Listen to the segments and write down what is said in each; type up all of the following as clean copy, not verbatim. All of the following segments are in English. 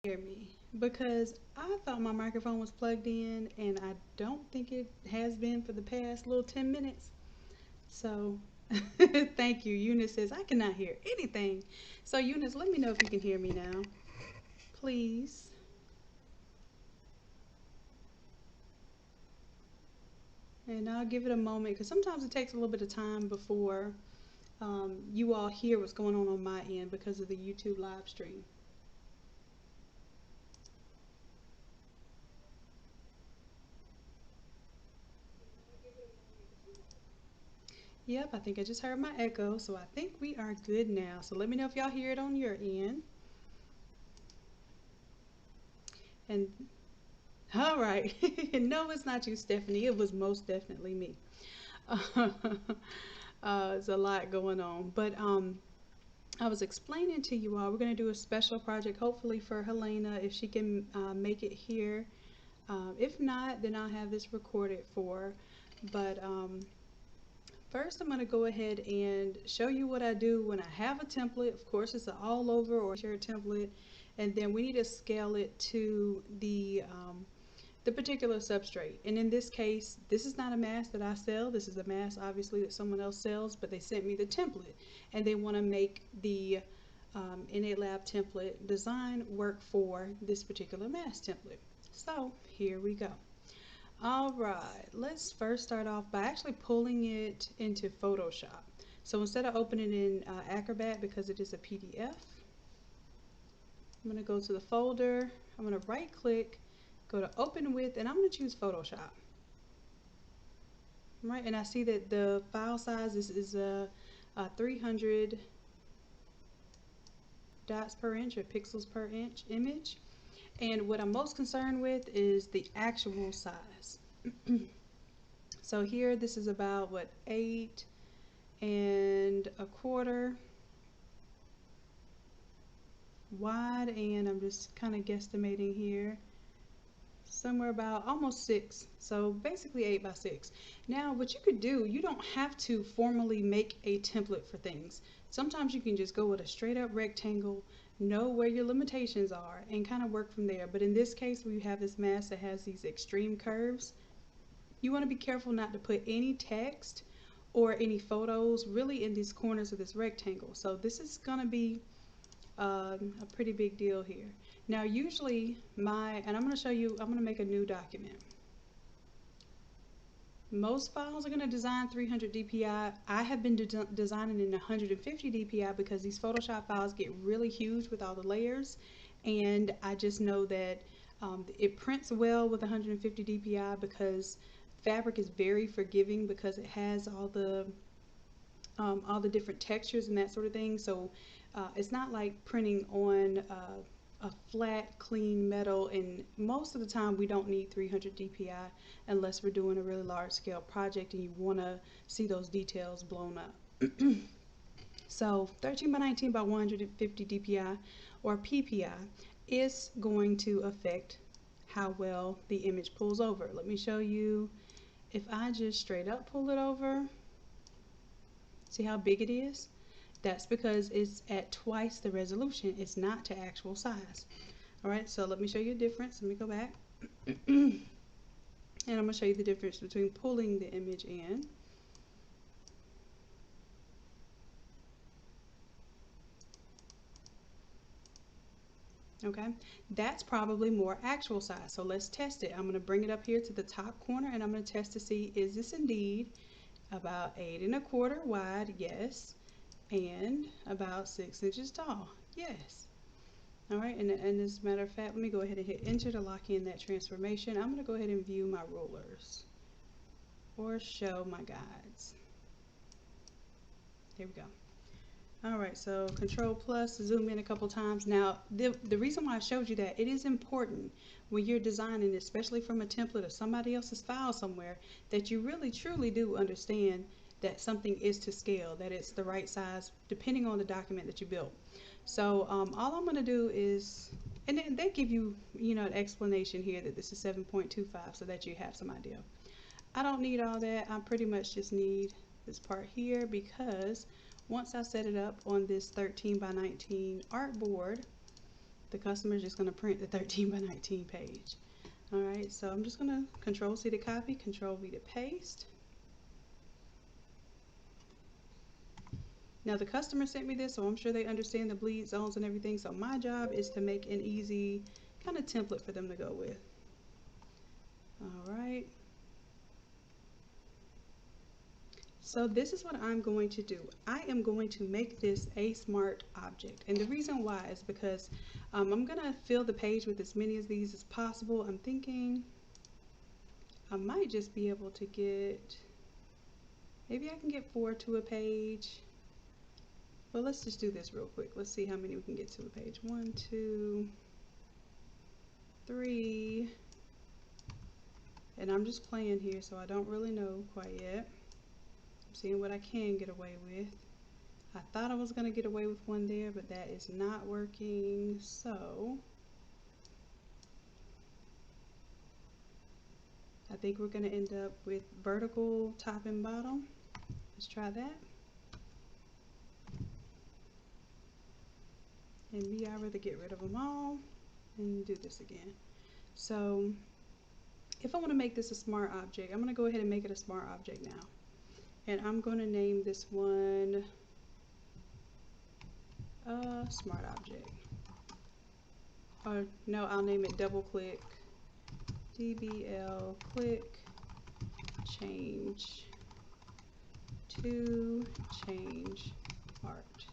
Hear me, because I thought my microphone was plugged in and I don't think it has been for the past little 10 minutes. So thank you. Eunice says I cannot hear anything. So Eunice, let me know if you can hear me now, please. And I'll give it a moment because sometimes it takes a little bit of time before you all hear what's going on my end because of the YouTube live stream. Yep, I think I just heard my echo, so I think we are good now. So let me know if y'all hear it on your end. And all right. No, it's not you, Stephanie. It was most definitely me. There's a lot going on. But I was explaining to you all, we're going to do a special project, hopefully for Helena, if she can make it here. If not, then I'll have this recorded for her. But first, I'm going to go ahead and show you what I do when I have a template. Of course, it's an all over or shared template. And then we need to scale it to the particular substrate. And in this case, this is not a mask that I sell. This is a mask, obviously, that someone else sells, but they sent me the template. And they want to make the Innate Lab template design work for this particular mask template. So here we go. All right, let's first start off by actually pulling it into Photoshop. So instead of opening it in Acrobat, because it is a PDF, I'm going to go to the folder, I'm going to right click, go to open with, and I'm going to choose Photoshop. Right, and I see that the file size is a 300 dots per inch or pixels per inch image. And what I'm most concerned with is the actual size. So here, this is about what, 8 1/4 wide, and I'm just kind of guesstimating here, somewhere about almost 6. So basically 8 by 6. Now, what you could do, you don't have to formally make a template for things. Sometimes you can just go with a straight up rectangle, know where your limitations are, and kind of work from there. But in this case, we have this mask that has these extreme curves. You want to be careful not to put any text or any photos really in these corners of this rectangle. So this is going to be a pretty big deal here. Now usually and I'm going to show you, I'm going to make a new document. Most files are going to design 300 DPI. I have been designing in 150 DPI because these Photoshop files get really huge with all the layers, and I just know that it prints well with 150 DPI because fabric is very forgiving because it has all the different textures and that sort of thing. So it's not like printing on a flat, clean metal, and most of the time we don't need 300 DPI unless we're doing a really large scale project and you want to see those details blown up. So 13 by 19 by 150 DPI or PPI is going to affect how well the image pulls over. Let me show you. If I just straight up pull it over, see how big it is? That's because it's at twice the resolution. It's not to actual size. All right, so let me show you a difference. Let me go back. And I'm going to show you the difference between pulling the image in. Okay, that's probably more actual size. So let's test it. I'm going to bring it up here to the top corner and I'm going to test to see, is this indeed about 8 1/4 wide? Yes. And about 6 inches tall. Yes. All right, and as a matter of fact, let me go ahead and hit enter to lock in that transformation. I'm going to go ahead and view my rulers or show my guides. Here we go. All right, so control plus to zoom in a couple times. Now, the reason why I showed you that, it is important when you're designing, especially from a template or somebody else's file somewhere, that you really truly do understand that something is to scale, that it's the right size depending on the document that you built. So all I'm going to do is, and then they give you, an explanation here that this is 7.25 so that you have some idea. I don't need all that. I pretty much just need this part here because once I set it up on this 13 by 19 artboard, the customer is just going to print the 13 by 19 page. Alright, so I'm just going to Control C to copy, Control V to paste. Now the customer sent me this, so I'm sure they understand the bleed zones and everything, so my job is to make an easy kind of template for them to go with. Alright. So this is what I'm going to do. I am going to make this a smart object. And the reason why is because I'm going to fill the page with as many of these as possible. I'm thinking I might just be able to get, maybe I can get 4 to a page. Well, let's just do this real quick. Let's see how many we can get to a page. 1, 2, 3. And I'm just playing here, so I don't really know quite yet. Seeing what I can get away with. I thought I was going to get away with one there, but that is not working. So I think we're going to end up with vertical top and bottom. Let's try that. And me, I'd rather get rid of them all and do this again. So if I want to make this a smart object, I'm going to go ahead and make it a smart object now. And I'm going to name this one smart object. Or no, I'll name it double click DBL click change to change art.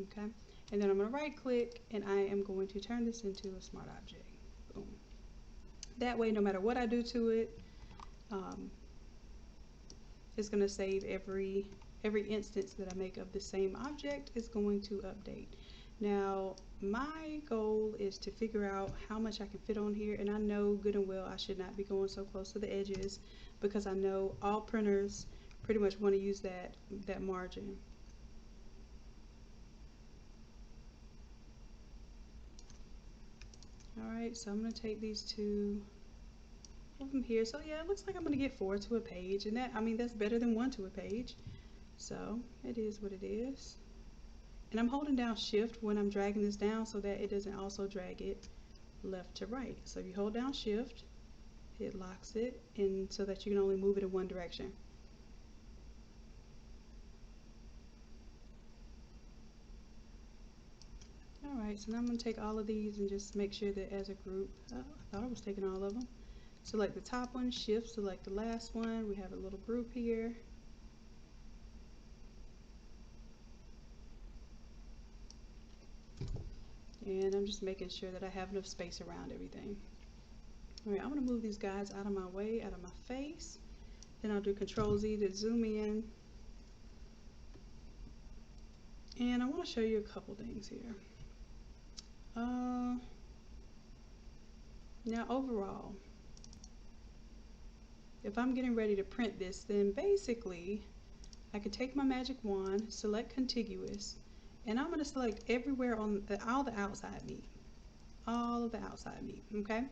Okay, and then I'm going to right click and I am going to turn this into a smart object. Boom. That way, no matter what I do to it, it's going to save every instance that I make of the same object is going to update. Now my goal is to figure out how much I can fit on here, and I know good and well I should not be going so close to the edges because I know all printers pretty much want to use that margin. Alright, so I'm going to take these two from here. So yeah, it looks like I'm going to get 4 to a page, and that, I mean, that's better than 1 to a page. So it is what it is. And I'm holding down shift when I'm dragging this down so that it doesn't also drag it left to right. So if you hold down shift, it locks it in so that you can only move it in one direction. Alright, so now I'm going to take all of these and just make sure that as a group, I thought I was taking all of them. Select the top one, shift, select the last one. We have a little group here. And I'm just making sure that I have enough space around everything. Alright, I'm going to move these guys out of my way, out of my face. Then I'll do Control Z to zoom in. And I want to show you a couple things here. Now overall, if I'm getting ready to print this, then basically I could take my magic wand, select contiguous, and I'm going to select everywhere on all the outside meat, all of the outside meat. Okay,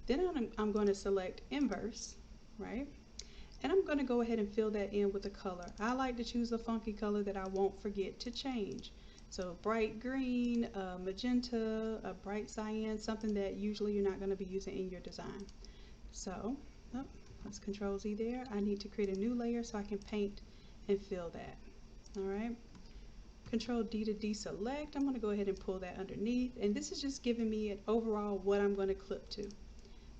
then I'm going to select inverse, right, and I'm going to go ahead and fill that in with a color. I like to choose a funky color that I won't forget to change. So bright green, magenta, a bright cyan, something that usually you're not going to be using in your design. So let's Control Z there. I need to create a new layer so I can paint and fill that. Alright, Control D to deselect. I'm going to go ahead and pull that underneath, and this is just giving me an overall what I'm going to clip to.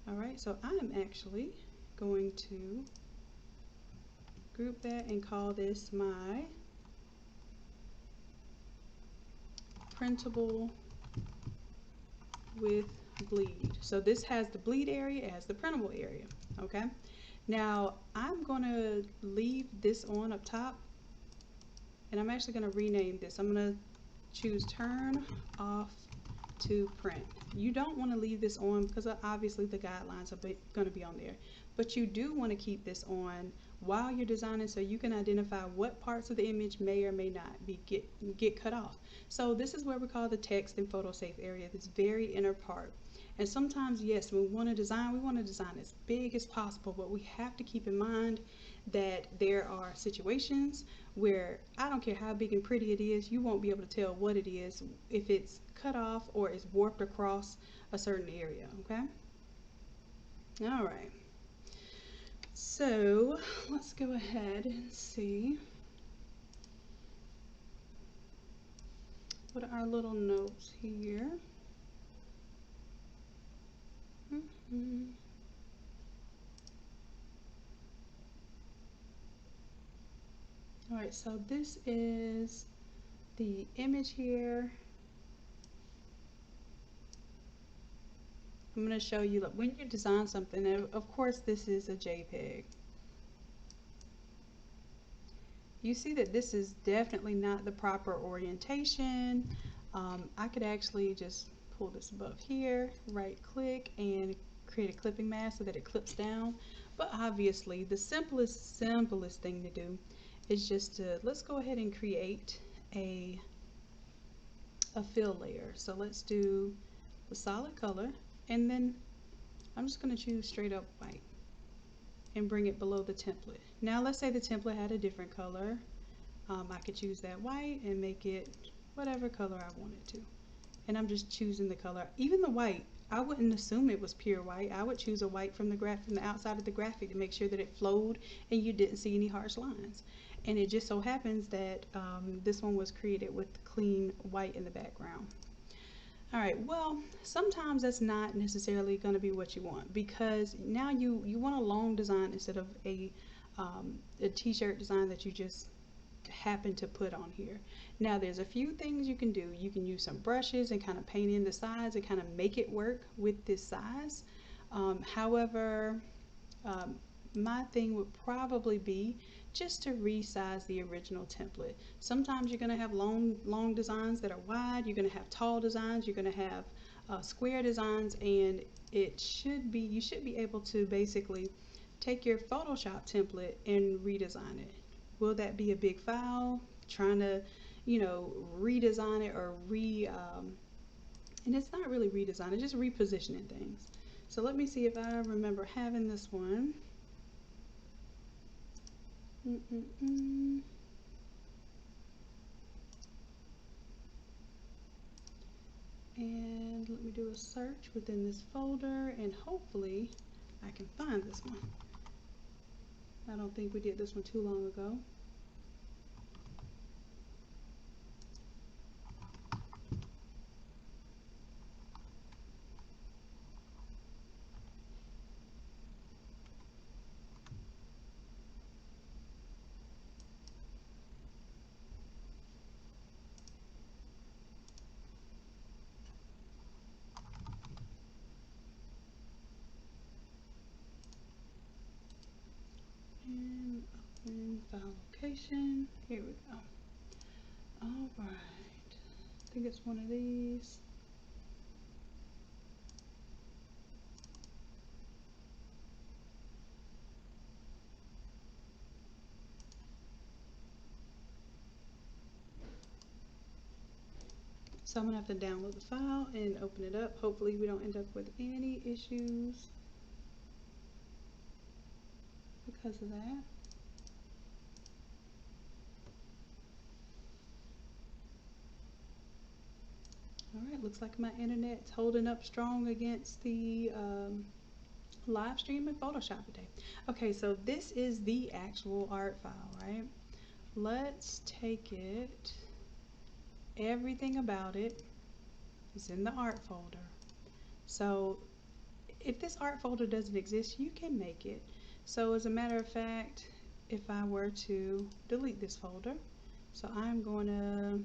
Alright, so I'm actually going to group that and call this my printable with bleed. So this has the bleed area, it has the printable area. Okay, now I'm going to leave this on up top, and I'm actually going to rename this. I'm going to choose turn off to print. You don't want to leave this on because obviously the guidelines are going to be on there, but you do want to keep this on while you're designing so you can identify what parts of the image may or may not be get cut off. So this is where we call the text and photo safe area, this very inner part. And sometimes, yes, we want to design as big as possible, but we have to keep in mind that there are situations where I don't care how big and pretty it is, you won't be able to tell what it is if it's cut off or it's warped across a certain area. Okay. All right. So let's go ahead and see what are our little notes here. All right, so this is the image here. I'm going to show you, like, when you design something, and of course this is a JPEG. You see that this is definitely not the proper orientation. I could actually just pull this above here, right click, and create a clipping mask so that it clips down. But obviously the simplest thing to do is just to, let's go ahead and create a fill layer. So let's do the solid color, and then I'm just going to choose straight up white and bring it below the template. Now let's say the template had a different color. I could choose that white and make it whatever color I wanted to. And I'm just choosing the color. Even the white, I wouldn't assume it was pure white. I would choose a white from the outside of the graphic to make sure that it flowed and you didn't see any harsh lines. And it just so happens that this one was created with clean white in the background. All right, well, sometimes that's not necessarily going to be what you want, because now you want a long design instead of a t-shirt design that you just happen to put on here. Now there's a few things you can do. You can use some brushes and kind of paint in the sides and kind of make it work with this size. However, my thing would probably be just to resize the original template. Sometimes you're going to have long designs that are wide, you're going to have tall designs, you're going to have square designs, and you should be able to basically take your Photoshop template and redesign it. Will that be a big file trying to, you know, redesign it, or and it's not really redesign, it's just repositioning things. So let me see if I remember having this one. And let me do a search within this folder, and hopefully I can find this one. I don't think we did this one too long ago. And open file location. Here we go. All right. I think it's one of these. So I'm gonna have to download the file and open it up. Hopefully we don't end up with any issues because of that. All right, looks like my internet's holding up strong against the live stream in Photoshop today. Okay, so this is the actual art file, right? Let's take it. Everything about it is in the art folder. So if this art folder doesn't exist, you can make it. So as a matter of fact, if I were to delete this folder, so I'm going to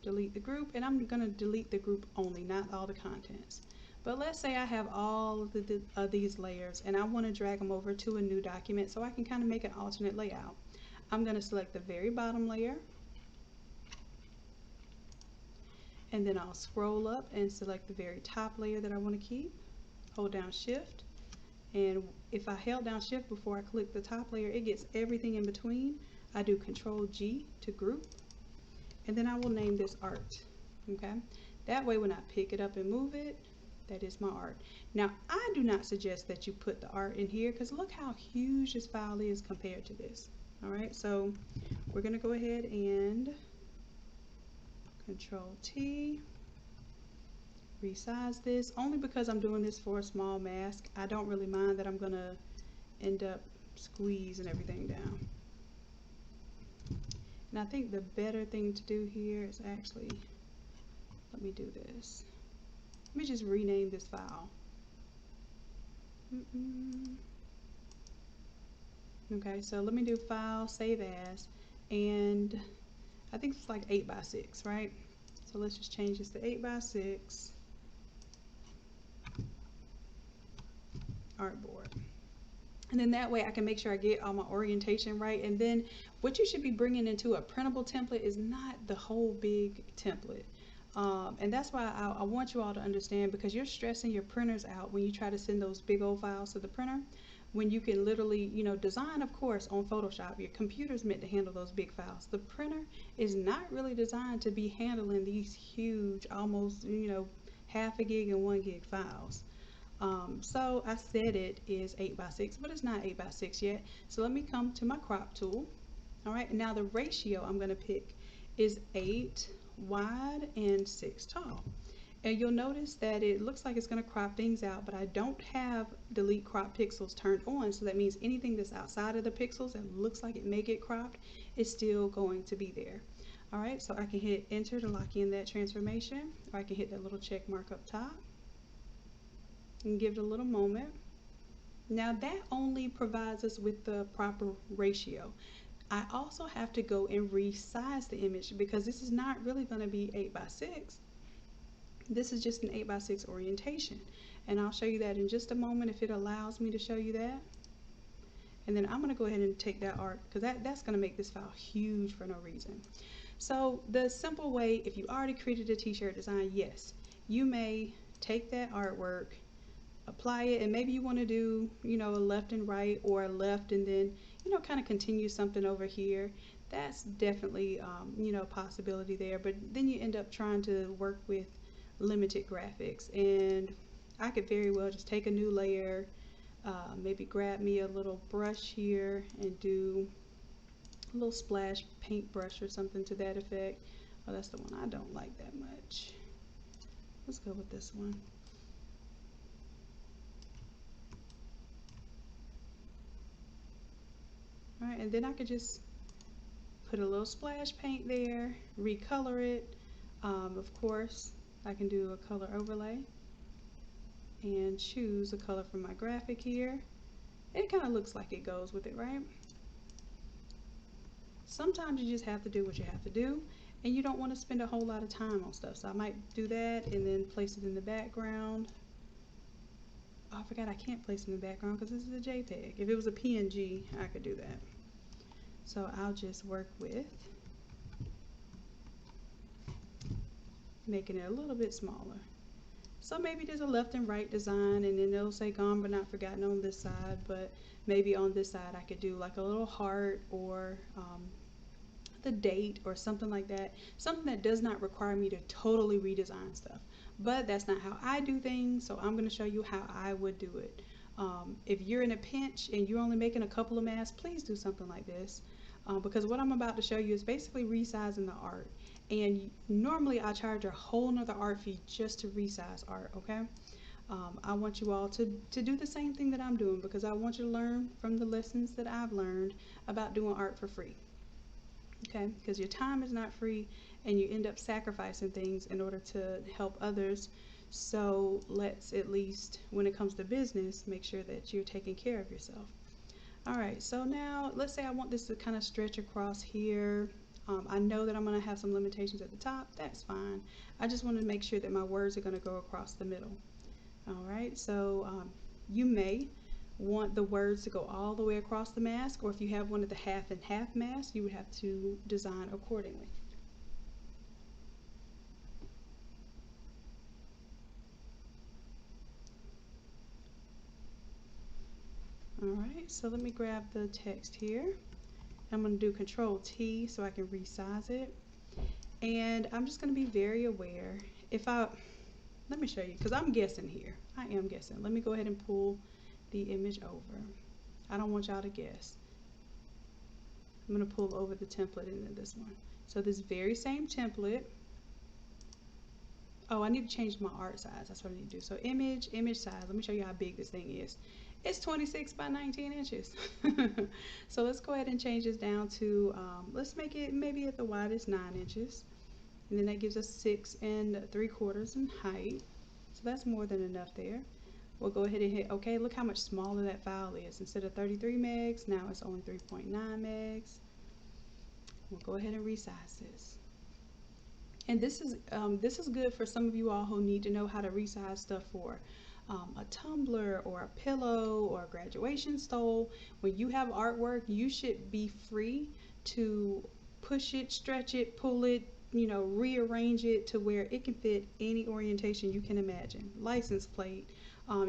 delete the group, and I'm going to delete the group only, not all the contents. But let's say I have all of these layers and I want to drag them over to a new document so I can kind of make an alternate layout. I'm going to select the very bottom layer, and then I'll scroll up and select the very top layer that I want to keep. Hold down shift, and if I held down shift before I click the top layer, it gets everything in between. I do Control G to group, and then I will name this art. Okay, that way when I pick it up and move it, that is my art. Now I do not suggest that you put the art in here, because look how huge this file is compared to this. All right, so we're gonna go ahead and Control T, resize this, only because I'm doing this for a small mask. I don't really mind that I'm gonna end up squeezing everything down. And I think the better thing to do here is actually, let me do this. Let me just rename this file. Okay, so let me do File, Save As, and I think it's like 8x6, right? So let's just change this to 8x6 artboard. And then that way I can make sure I get all my orientation right. And then what you should be bringing into a printable template is not the whole big template. And that's why I want you all to understand, because you're stressing your printers out when you try to send those big old files to the printer, when you can literally, you know, design, of course, on Photoshop. Your computer's meant to handle those big files. The printer is not really designed to be handling these huge, almost, you know, half a gig and 1 gig files. So I said it is 8x6, but it's not 8x6 yet. So let me come to my crop tool. All right, now the ratio I'm going to pick is 8 wide and 6 tall. And you'll notice that it looks like it's going to crop things out, but I don't have delete crop pixels turned on. So that means anything that's outside of the pixels that looks like it may get cropped is still going to be there. All right, so I can hit enter to lock in that transformation, or I can hit that little check mark up top and give it a little moment. Now that only provides us with the proper ratio. I also have to go and resize the image, because this is not really going to be 8x6. This is just an 8x6 orientation, and I'll show you that in just a moment if it allows me to show you that. And then I'm going to go ahead and take that art, because that's going to make this file huge for no reason. So the simple way, if you already created a t-shirt design, yes, you may take that artwork, apply it, and maybe you want to do, you know, a left and right, or a left and then, you know, kind of continue something over here. That's definitely, you know, a possibility there. But then you end up trying to work with limited graphics, and I could very well just take a new layer, maybe grab me a little brush here and do a little splash paintbrush or something to that effect. Oh, that's the one I don't like that much. Let's go with this one. All right, and then I could just put a little splash paint there, recolor it. Of course, I can do a color overlay and choose a color from my graphic here. It kind of looks like it goes with it, right? Sometimes you just have to do what you have to do, and you don't want to spend a whole lot of time on stuff. So I might do that and then place it in the background. Oh, I forgot I can't place it in the background because this is a JPEG. If it was a PNG, I could do that. So I'll just work with making it a little bit smaller. So maybe there's a left and right design, and then it'll say gone but not forgotten on this side, but maybe on this side I could do like a little heart, or the date, or something like that. Something that does not require me to totally redesign stuff. But that's not how I do things, so I'm going to show you how I would do it. If you're in a pinch and you're only making a couple of masks, please do something like this. Because what I'm about to show you is basically resizing the art. And normally I charge a whole nother art fee just to resize art, okay? I want you all to do the same thing that I'm doing, because I want you to learn from the lessons that I've learned about doing art for free. Okay, because your time is not free, and you end up sacrificing things in order to help others. So let's, at least when it comes to business, make sure that you're taking care of yourself. All right, so now let's say I want this to kind of stretch across here. I know that I'm going to have some limitations at the top. That's fine. I just want to make sure that my words are going to go across the middle. All right, so you may want the words to go all the way across the mask, or if you have one of the half and half masks, you would have to design accordingly. All right, so let me grab the text here. I'm going to do Control T so I can resize it, and I'm just going to be very aware. Let me show you, because I'm guessing here. I am guessing. Let me go ahead and pull the image over. I don't want y'all to guess. I'm going to pull over the template into this one. So this very same template, Oh, I need to change my art size. That's what I need to do. So image size. Let me show you how big this thing is. It's 26 by 19 inches. So let's go ahead and change this down to, let's make it maybe at the widest 9 inches. And then that gives us 6 3/4 in height. So that's more than enough there. We'll go ahead and hit OK. Look how much smaller that file is. Instead of 33 megs, now it's only 3.9 megs. We'll go ahead and resize this. And this is good for some of you all who need to know how to resize stuff for a tumbler or a pillow or a graduation stole. When you have artwork, you should be free to push it, stretch it, pull it, you know, rearrange it to where it can fit any orientation you can imagine. License plate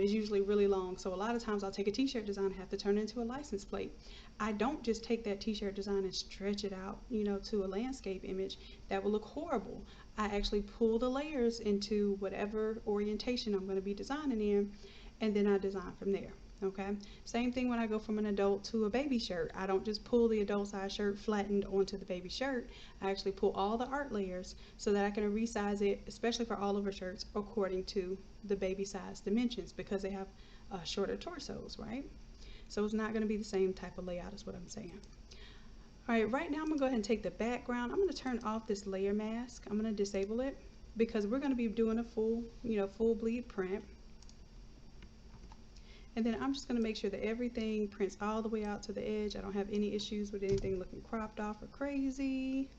is usually really long, so a lot of times I'll take a t-shirt design and have to turn it into a license plate. I don't just take that t-shirt design and stretch it out, you know, to a landscape image. That will look horrible. I actually pull the layers into whatever orientation I'm going to be designing in, and then I design from there. Okay, same thing when I go from an adult to a baby shirt. I don't just pull the adult size shirt flattened onto the baby shirt. I actually pull all the art layers so that I can resize it, especially for all over shirts, according to the baby size dimensions, because they have shorter torsos, right? So it's not going to be the same type of layout is what I'm saying. All right, right now I'm going to go ahead and take the background. I'm going to turn off this layer mask. I'm going to disable it because we're going to be doing a full, you know, full bleed print. And then I'm just going to make sure that everything prints all the way out to the edge. I don't have any issues with anything looking cropped off or crazy.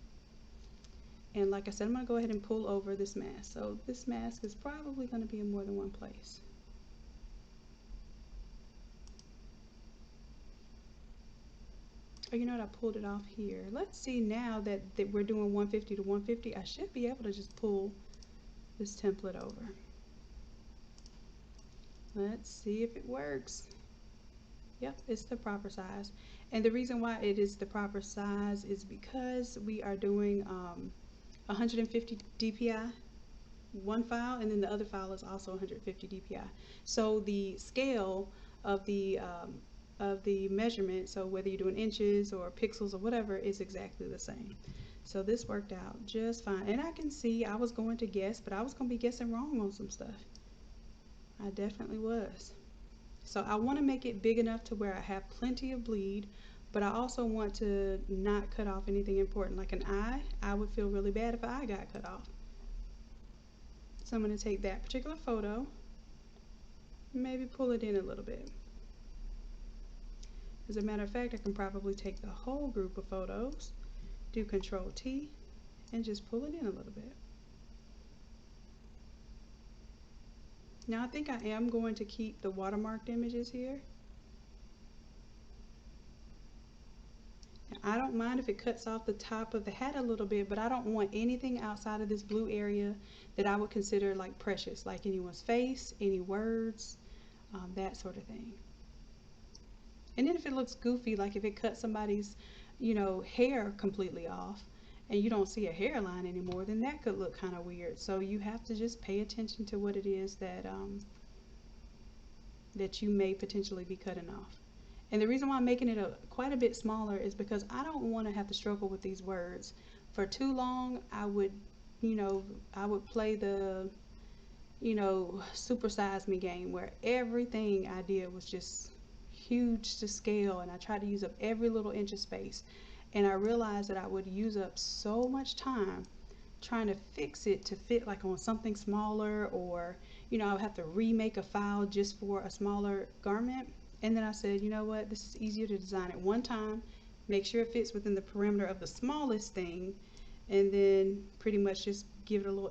And like I said, I'm going to go ahead and pull over this mask. So this mask is probably going to be in more than one place. Oh, you know what? I pulled it off here. Let's see now that we're doing 150 to 150. I should be able to just pull this template over. Let's see if it works. Yep, it's the proper size. And the reason why it is the proper size is because we are doing 150 DPI, one file, and then the other file is also 150 DPI. So the scale of the measurement, so whether you're doing inches or pixels or whatever, is exactly the same. So this worked out just fine. And I can see I was going to guess, but I was going to be guessing wrong on some stuff. I definitely was. So I want to make it big enough to where I have plenty of bleed, but I also want to not cut off anything important. Like an eye, I would feel really bad if an eye got cut off. So I'm going to take that particular photo, maybe pull it in a little bit. As a matter of fact, I can probably take the whole group of photos, do Control T, and just pull it in a little bit. Now I think I am going to keep the watermarked images here. Now, I don't mind if it cuts off the top of the hat a little bit, but I don't want anything outside of this blue area that I would consider like precious, like anyone's face, any words, that sort of thing. And then if it looks goofy, like if it cuts somebody's, you know, hair completely off, and you don't see a hairline anymore, then that could look kind of weird. So you have to just pay attention to what it is that that you may potentially be cutting off. And the reason why I'm making it quite a bit smaller is because I don't want to have to struggle with these words for too long. I would, you know, I would play the, you know, supersize me game where everything I did was just huge to scale, and I tried to use up every little inch of space. And I realized that I would use up so much time trying to fix it to fit like on something smaller, or, you know, I would have to remake a file just for a smaller garment. And then I said, you know what, this is easier to design it one time, make sure it fits within the perimeter of the smallest thing, and then pretty much just give it a little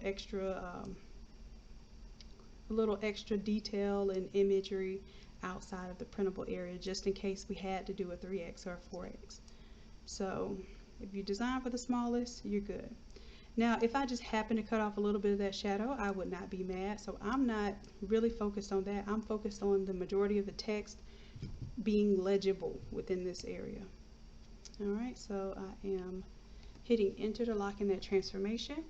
extra detail and imagery outside of the printable area, just in case we had to do a 3x or a 4x. So if you design for the smallest, you're good. Now, if I just happen to cut off a little bit of that shadow, I would not be mad. So I'm not really focused on that. I'm focused on the majority of the text being legible within this area. All right, so I am hitting enter to lock in that transformation.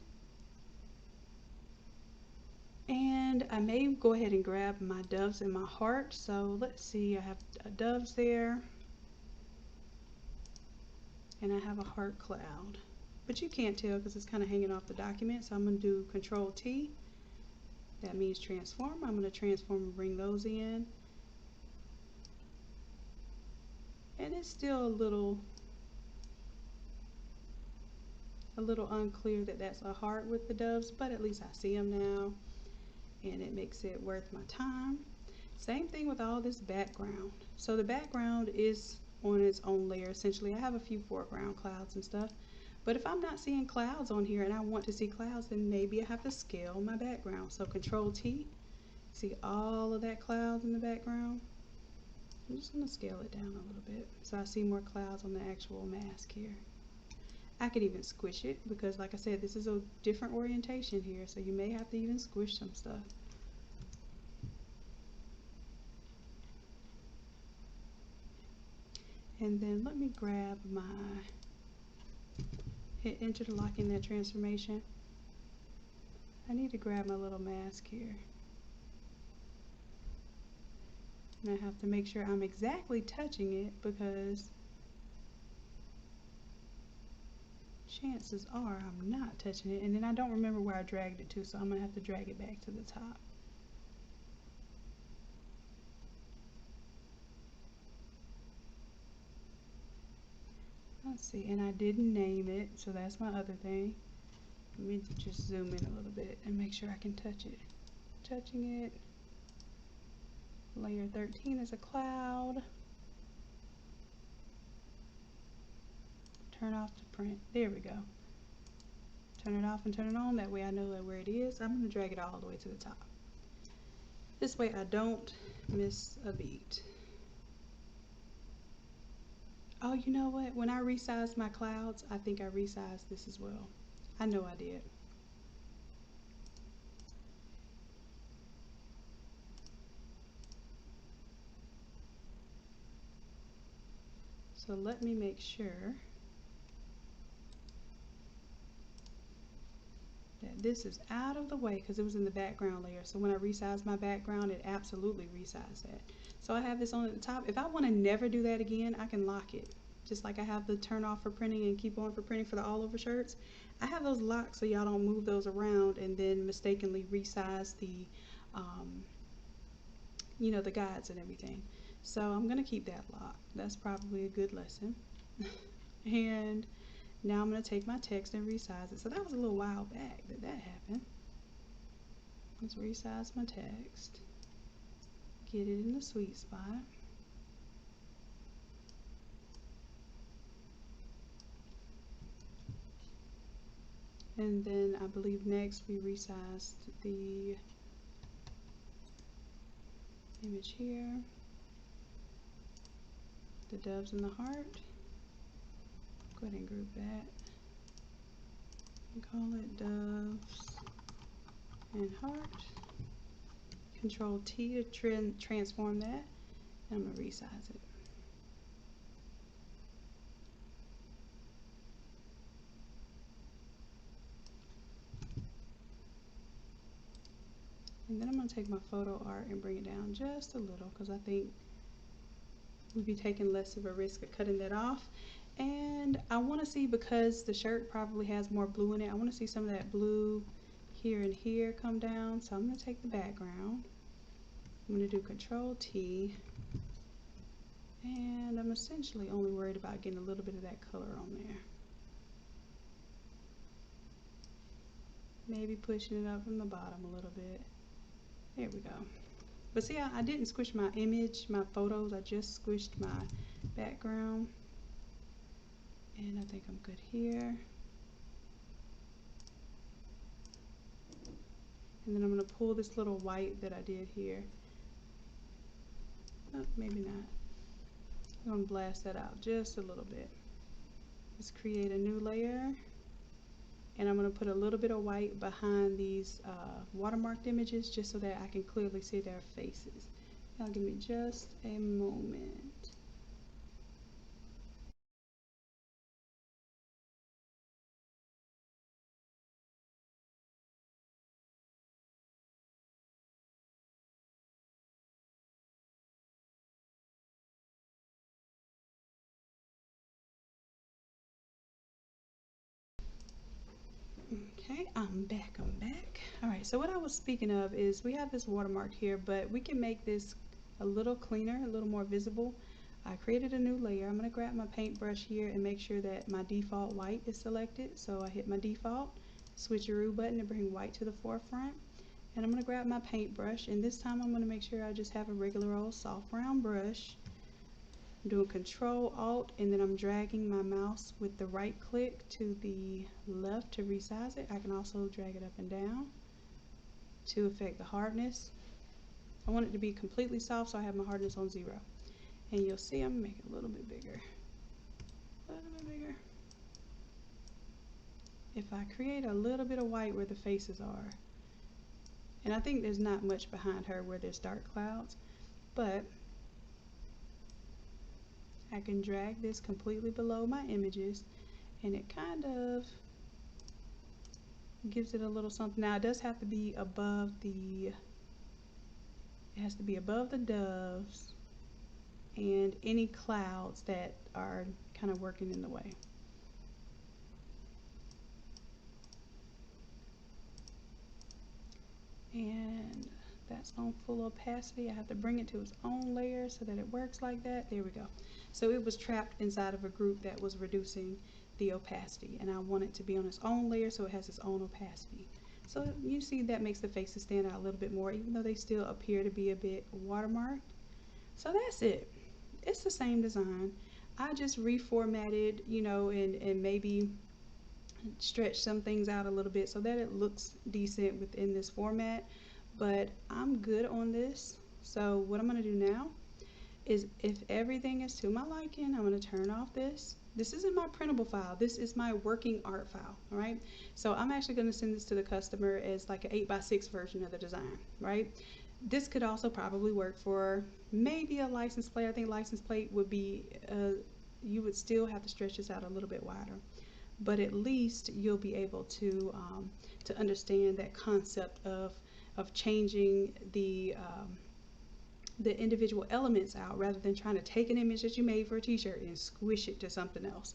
And I may go ahead and grab my doves and my heart. So let's see, I have doves there. And I have a heart cloud, but you can't tell because it's kind of hanging off the document. So I'm going to do Control T, that means transform. I'm going to transform and bring those in. And it's still a little unclear that that's a heart with the doves, but at least I see them now, and it makes it worth my time. Same thing with all this background. So the background is on its own layer essentially. I have a few foreground clouds and stuff, but if I'm not seeing clouds on here and I want to see clouds, then maybe I have to scale my background. So Control T, see all of that clouds in the background. I'm just going to scale it down a little bit so I see more clouds on the actual mask here. I could even squish it because, like I said, this is a different orientation here, so you may have to even squish some stuff. And then let me grab my, hit enter to lock in that transformation. I need to grab my little mask here. And I have to make sure I'm exactly touching it because chances are I'm not touching it, and then I don't remember where I dragged it to, so I'm gonna have to drag it back to the top. Let's see, and I didn't name it, so that's my other thing. Let me just zoom in a little bit and make sure I can touch it. Touching it. Layer 13 is a cloud. Turn off to print. There we go. Turn it off and turn it on. That way I know where it is. I'm going to drag it all the way to the top. This way I don't miss a beat. Oh, you know what? When I resized my clouds, I think I resized this as well. I know I did. So let me make sure that this is out of the way because it was in the background layer. So when I resize my background, it absolutely resized that. So I have this on at the top. If I want to never do that again, I can lock it. Just like I have the turn off for printing and keep on for printing for the all over shirts. I have those locked so y'all don't move those around and then mistakenly resize the, you know, the guides and everything. So I'm going to keep that locked. That's probably a good lesson. And now I'm going to take my text and resize it. So that was a little while back that that happened. Let's resize my text. Get it in the sweet spot. And then I believe next we resized the image here. The doves and the heart. Go ahead and group that. And call it doves and heart. Control T to transform that. And I'm going to resize it. And then I'm going to take my photo art and bring it down just a little because I think we'd be taking less of a risk of cutting that off. And I want to see, because the shirt probably has more blue in it, I want to see some of that blue here and here come down. So I'm going to take the background. I'm going to do Control T. And I'm essentially only worried about getting a little bit of that color on there. Maybe pushing it up from the bottom a little bit. There we go. But see, I didn't squish my image, my photos. I just squished my background. And I think I'm good here. And then I'm going to pull this little white that I did here. Oh, maybe not. I'm going to blast that out just a little bit. Let's create a new layer. And I'm going to put a little bit of white behind these watermarked images just so that I can clearly see their faces. Now give me just a moment. Okay, I'm back. All right, so what I was speaking of is we have this watermark here, but we can make this a little cleaner, a little more visible. I created a new layer. I'm going to grab my paintbrush here and make sure that my default white is selected. So I hit my default switcheroo button to bring white to the forefront. And I'm going to grab my paintbrush, and this time I'm going to make sure I just have a regular old soft brown brush. I'm doing Control Alt, and then I'm dragging my mouse with the right click to the left to resize it. I can also drag it up and down to affect the hardness. I want it to be completely soft, so I have my hardness on 0. And you'll see I'm making it a little bit bigger. A little bit bigger. If I create a little bit of white where the faces are, and I think there's not much behind her where there's dark clouds, but I can drag this completely below my images, and it kind of gives it a little something. Now it does have to be above the, it has to be above the doves and any clouds that are kind of working in the way. And that's on full opacity. I have to bring it to its own layer so that it works like that. There we go. So it was trapped inside of a group that was reducing the opacity, and I want it to be on its own layer so it has its own opacity. So you see that makes the faces stand out a little bit more, even though they still appear to be a bit watermarked. So that's it. It's the same design. I just reformatted, you know, and maybe stretch some things out a little bit so that it looks decent within this format, but I'm good on this. So what I'm going to do now is, if everything is to my liking, I'm going to turn off this. This isn't my printable file. This is my working art file. All right. So I'm actually going to send this to the customer as like an 8x6 version of the design. Right. This could also probably work for maybe a license plate. I think license plate would be, you would still have to stretch this out a little bit wider, but at least you'll be able to understand that concept of changing the individual elements out rather than trying to take an image that you made for a t-shirt and squish it to something else.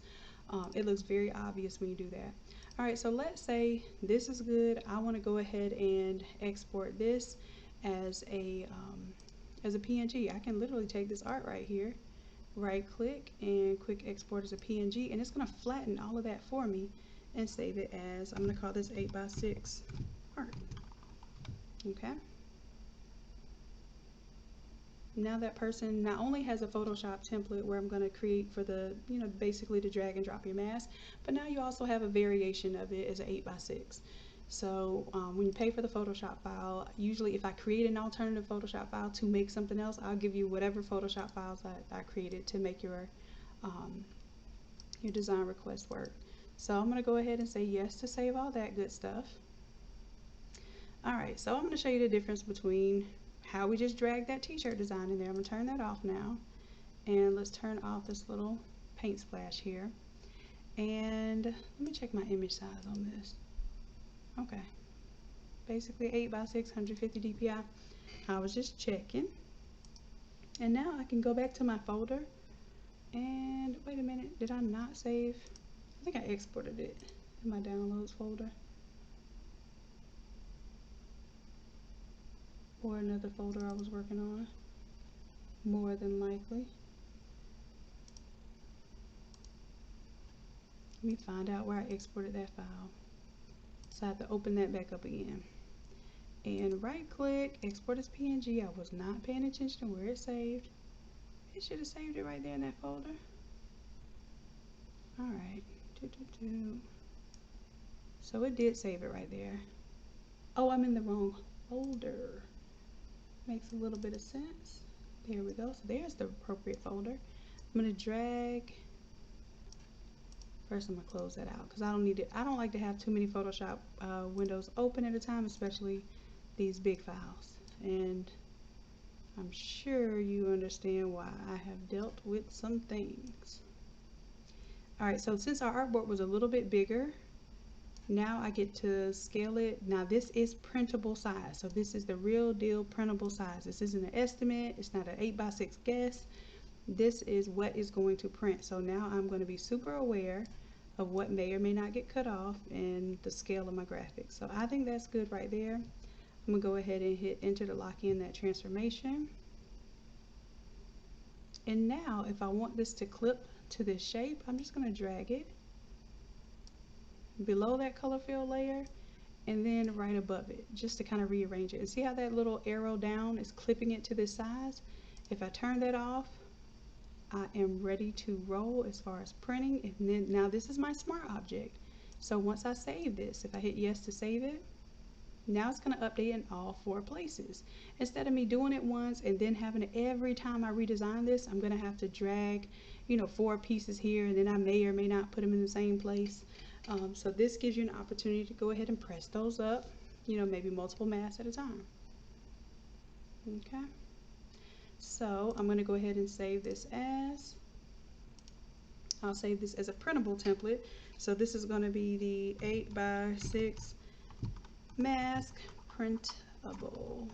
It looks very obvious when you do that. All right, so let's say this is good. I want to go ahead and export this as a PNG. I can literally take this art right here, right click and quick export as a PNG, and it's going to flatten all of that for me and save it as, I'm going to call this 8x6 art. Okay. Now that person not only has a Photoshop template where I'm going to create for the, you know, basically to drag and drop your mask, but now you also have a variation of it as an 8x6. So when you pay for the Photoshop file, usually if I create an alternative Photoshop file to make something else, I'll give you whatever Photoshop files I created to make your design request work. So I'm going to go ahead and say yes to save all that good stuff. Alright, so I'm going to show you the difference between how we just dragged that t-shirt design in there. I'm going to turn that off now, and let's turn off this little paint splash here, and let me check my image size on this. Okay, basically 8x6, 150 dpi. I was just checking, and now I can go back to my folder, and wait a minute, did I not save? I think I exported it in my downloads folder, or another folder I was working on, more than likely. Let me find out where I exported that file. So I have to open that back up again. And right click, export as PNG. I was not paying attention to where it saved. It should have saved it right there in that folder. Alright. So it did save it right there. Oh, I'm in the wrong folder. Makes a little bit of sense. There we go. So there's the appropriate folder. I'm going to drag. First I'm going to close that out because I don't need it. I don't like to have too many Photoshop windows open at a time, especially these big files. And I'm sure you understand why I have dealt with some things. Alright, so since our artboard was a little bit bigger, now I get to scale it. Now this is printable size, so this is the real deal printable size. This isn't an estimate, it's not an 8x6 guess. This is what is going to print. So now I'm going to be super aware of what may or may not get cut off and the scale of my graphics. So I think that's good right there. I'm gonna go ahead and hit enter to lock in that transformation. And now if I want this to clip to this shape, I'm just gonna drag it below that color fill layer and then right above it, just to kind of rearrange it. And see how that little arrow down is clipping it to this size? If I turn that off, I am ready to roll as far as printing. And then now this is my smart object. So once I save this, if I hit yes to save it, now it's going to update in all 4 places. Instead of me doing it once and then having to, every time I redesign this, I'm going to have to drag, 4 pieces here, and then I may or may not put them in the same place. So this gives you an opportunity to go ahead and press those up, maybe multiple masks at a time. Okay. So I'm going to go ahead and save this as, I'll save this as a printable template. So this is going to be the 8x6 mask printable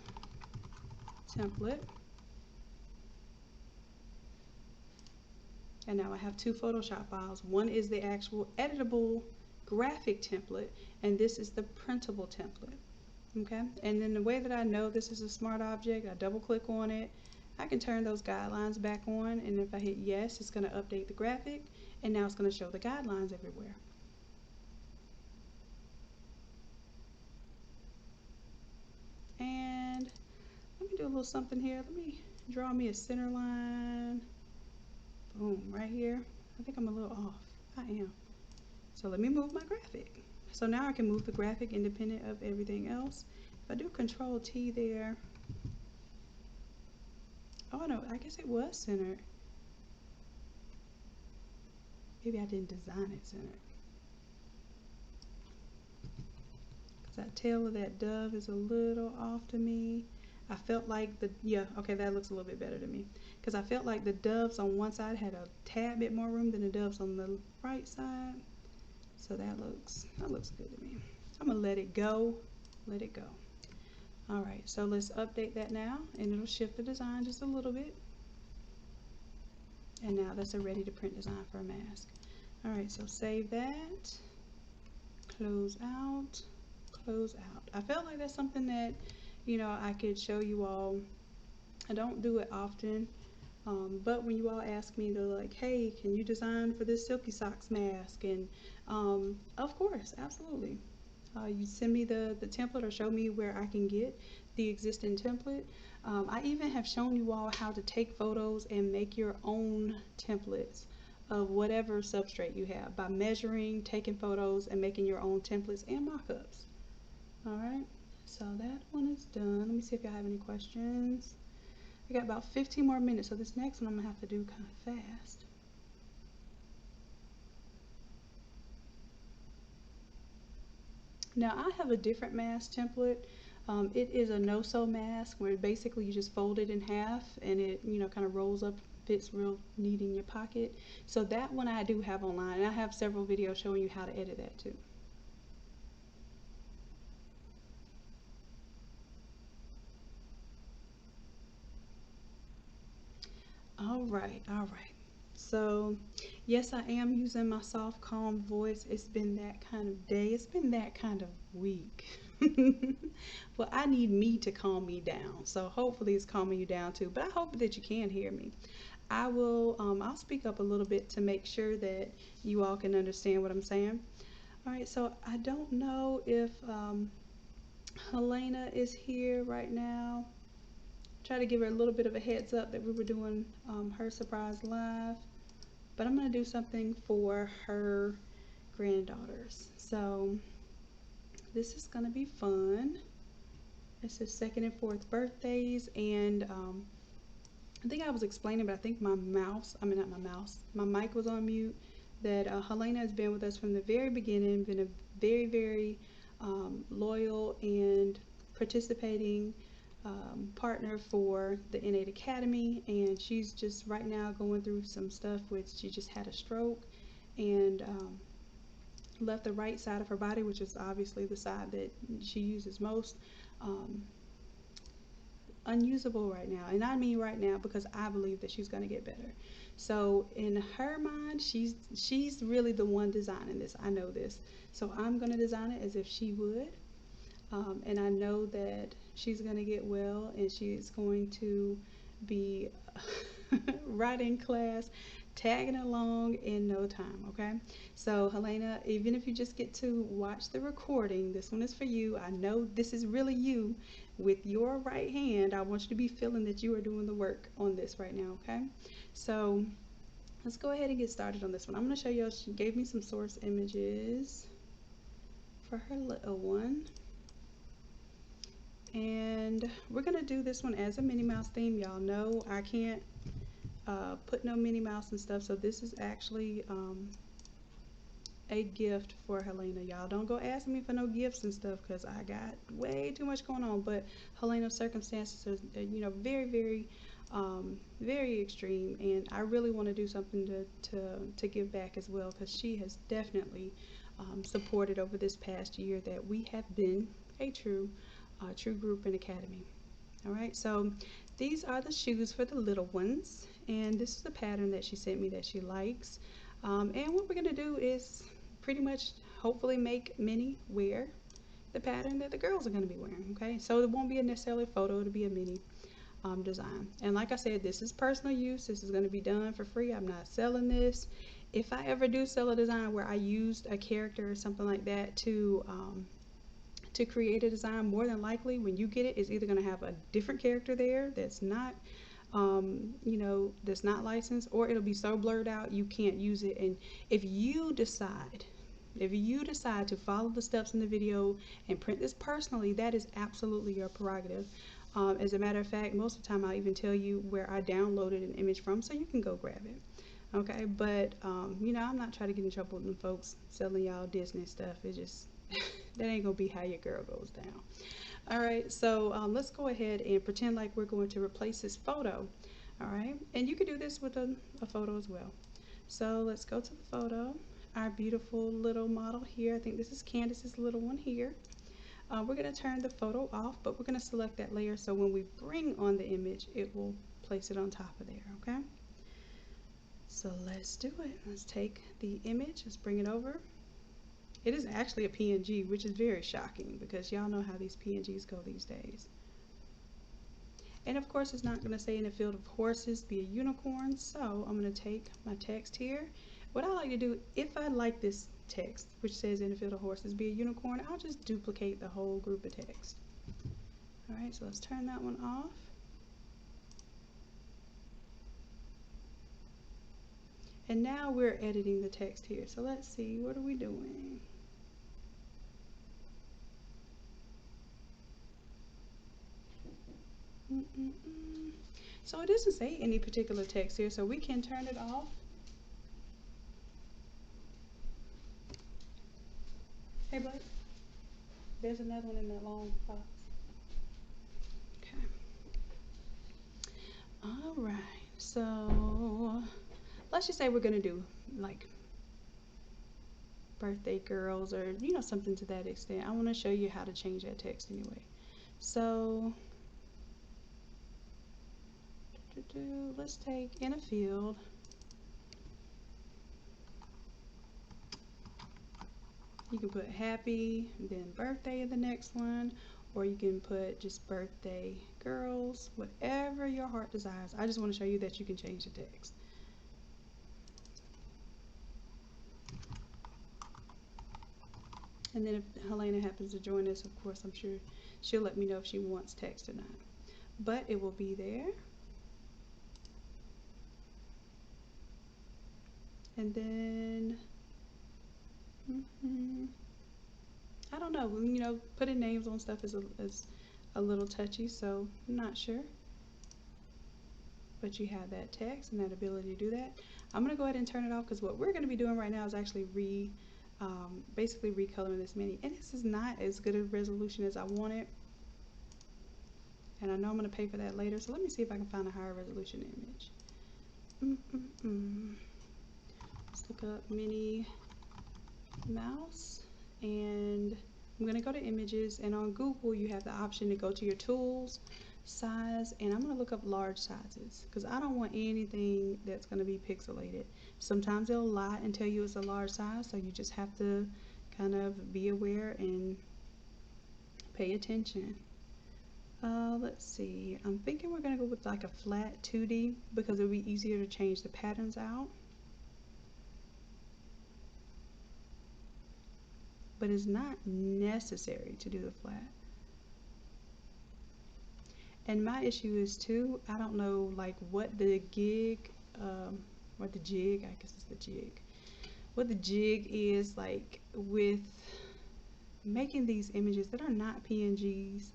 template. And now I have 2 Photoshop files. One is the actual editable graphic template, and this is the printable template. Okay, and then the way that I know this is a smart object, I double click on it. I can turn those guidelines back on, and if I hit yes, it's going to update the graphic, and now it's going to show the guidelines everywhere. And let me do a little something here. Let me draw me a center line. Boom, right here. I think I'm a little off. I am. So let me move my graphic. So now I can move the graphic independent of everything else. If I do Control T there, oh no, I guess it was centered. Maybe I didn't design it centered. Because that tail of that dove is a little off to me. I felt like yeah, okay, that looks a little bit better to me. Because I felt like the doves on one side had a tad bit more room than the doves on the right side. So that looks good to me. I'm gonna let it go. Let it go. Alright, so let's update that now, and it'll shift the design just a little bit. And now that's a ready to print design for a mask. Alright, so save that. Close out. Close out. I felt like that's something that, I could show you all. I don't do it often, but when you all ask me, they're like, hey, can you design for this Silky Socks mask? And of course, absolutely. You send me the template or show me where I can get the existing template. I even have shown you all how to take photos and make your own templates of whatever substrate you have by measuring, taking photos, and making your own templates and mock-ups. Alright, so that one is done. Let me see if y'all have any questions. I got about 15 more minutes, so this next one I'm going to have to do kind of fast. Now I have a different mask template. It is a no-sew mask where basically you just fold it in half and it kind of rolls up, fits real neat in your pocket. So that one I do have online, and I have several videos showing you how to edit that too. All right. So yes, I am using my soft calm voice. It's been that kind of day. It's been that kind of week. Well, I need me to calm me down. So hopefully it's calming you down too. But I hope that you can hear me. I'll speak up a little bit to make sure that you all can understand what I'm saying. All right, so I don't know if Helena is here right now. Try to give her a little bit of a heads up that we were doing her surprise live, but I'm going to do something for her granddaughters. So this is going to be fun. It's his 2nd and 4th birthdays, and I think I was explaining, but I think my mic was on mute, that Helena has been with us from the very beginning, been a very, very loyal and participating partner for the Innate Academy, and she's just right now going through some stuff with, she just had a stroke and left the right side of her body, which is obviously the side that she uses most, unusable right now. And I mean right now because I believe that she's going to get better. So in her mind, she's really the one designing this. I know this. So I'm going to design it as if she would. And I know that she's going to get well and she's going to be right in class, tagging along in no time, okay? So Helena, even if you just get to watch the recording, this one is for you. I know this is really you with your right hand. I want you to be feeling that you are doing the work on this right now, okay? So let's go ahead and get started on this one. I'm going to show you, she gave me some source images for her little one. And we're going to do this one as a Minnie Mouse theme. Y'all know I can't put no Minnie Mouse and stuff, so this is actually a gift for Helena. Y'all don't go asking me for no gifts and stuff because I got way too much going on, but Helena's circumstances are, you know, very, very, very extreme, and I really want to do something to give back as well, because she has definitely supported over this past year that we have been a true group and academy. All right, so these are the shoes for the little ones, and this is the pattern that she sent me that she likes. And what we're gonna do is pretty much hopefully make Minnie wear the pattern that the girls are gonna be wearing. Okay, so it won't be necessarily a photo, it'll be a Minnie design. And like I said, this is personal use. This is going to be done for free. I'm not selling this. If I ever do sell a design where I used a character or something like that to create a design, more than likely when you get it, it's either going to have a different character there that's not you know, that's not licensed, or it'll be so blurred out you can't use it. And if you decide to follow the steps in the video and print this personally, that is absolutely your prerogative. As a matter of fact, most of the time I'll even tell you where I downloaded an image from, so you can go grab it. Okay, but you know, I'm not trying to get in trouble with them folks selling y'all Disney stuff. It just that ain't gonna be how your girl goes down. All right, so let's go ahead and pretend like we're going to replace this photo. All right, and you could do this with a photo as well. So let's go to the photo. Our beautiful little model here. I think this is Candace's little one here. We're going to turn the photo off, but we're going to select that layer so when we bring on the image, it will place it on top of there, okay? So let's do it. Let's take the image, let's bring it over. It is actually a PNG, which is very shocking because y'all know how these PNGs go these days. And of course, it's not going to say in a field of horses be a unicorn, so I'm going to take my text here. What I like to do, if I like this text, which says in a field of horses be a unicorn, I'll just duplicate the whole group of text. All right, so let's turn that one off. And now we're editing the text here. So let's see, what are we doing? So it doesn't say any particular text here, so we can turn it off. Hey, bud, there's another one in that long box. Okay. All right, so let's just say we're gonna do like birthday girls, or you know, something to that extent. I want to show you how to change that text anyway. So let's take in a field. You can put happy, then birthday in the next one, or you can put just birthday girls, whatever your heart desires. I just want to show you that you can change the text. And then if Helena happens to join us, of course, I'm sure she'll let me know if she wants text or not. But it will be there. And then, I don't know, you know, putting names on stuff is a little touchy, so I'm not sure. But you have that text and that ability to do that. I'm going to go ahead and turn it off because what we're going to be doing right now is actually basically recoloring this Minnie. And this is not as good a resolution as I wanted. And I know I'm going to pay for that later, so let me see if I can find a higher resolution image. Let's look up Minnie Mouse, and I'm going to go to images, and on Google you have the option to go to your tools, size, and I'm going to look up large sizes because I don't want anything that's going to be pixelated. Sometimes they'll lie and tell you it's a large size, so you just have to kind of be aware and pay attention. Let's see, I'm thinking we're going to go with like a flat 2D because it'll be easier to change the patterns out. But it's not necessary to do the flat. And my issue is too, I don't know like what the gig, or the jig, I guess it's the jig, what the jig is like with making these images that are not PNGs.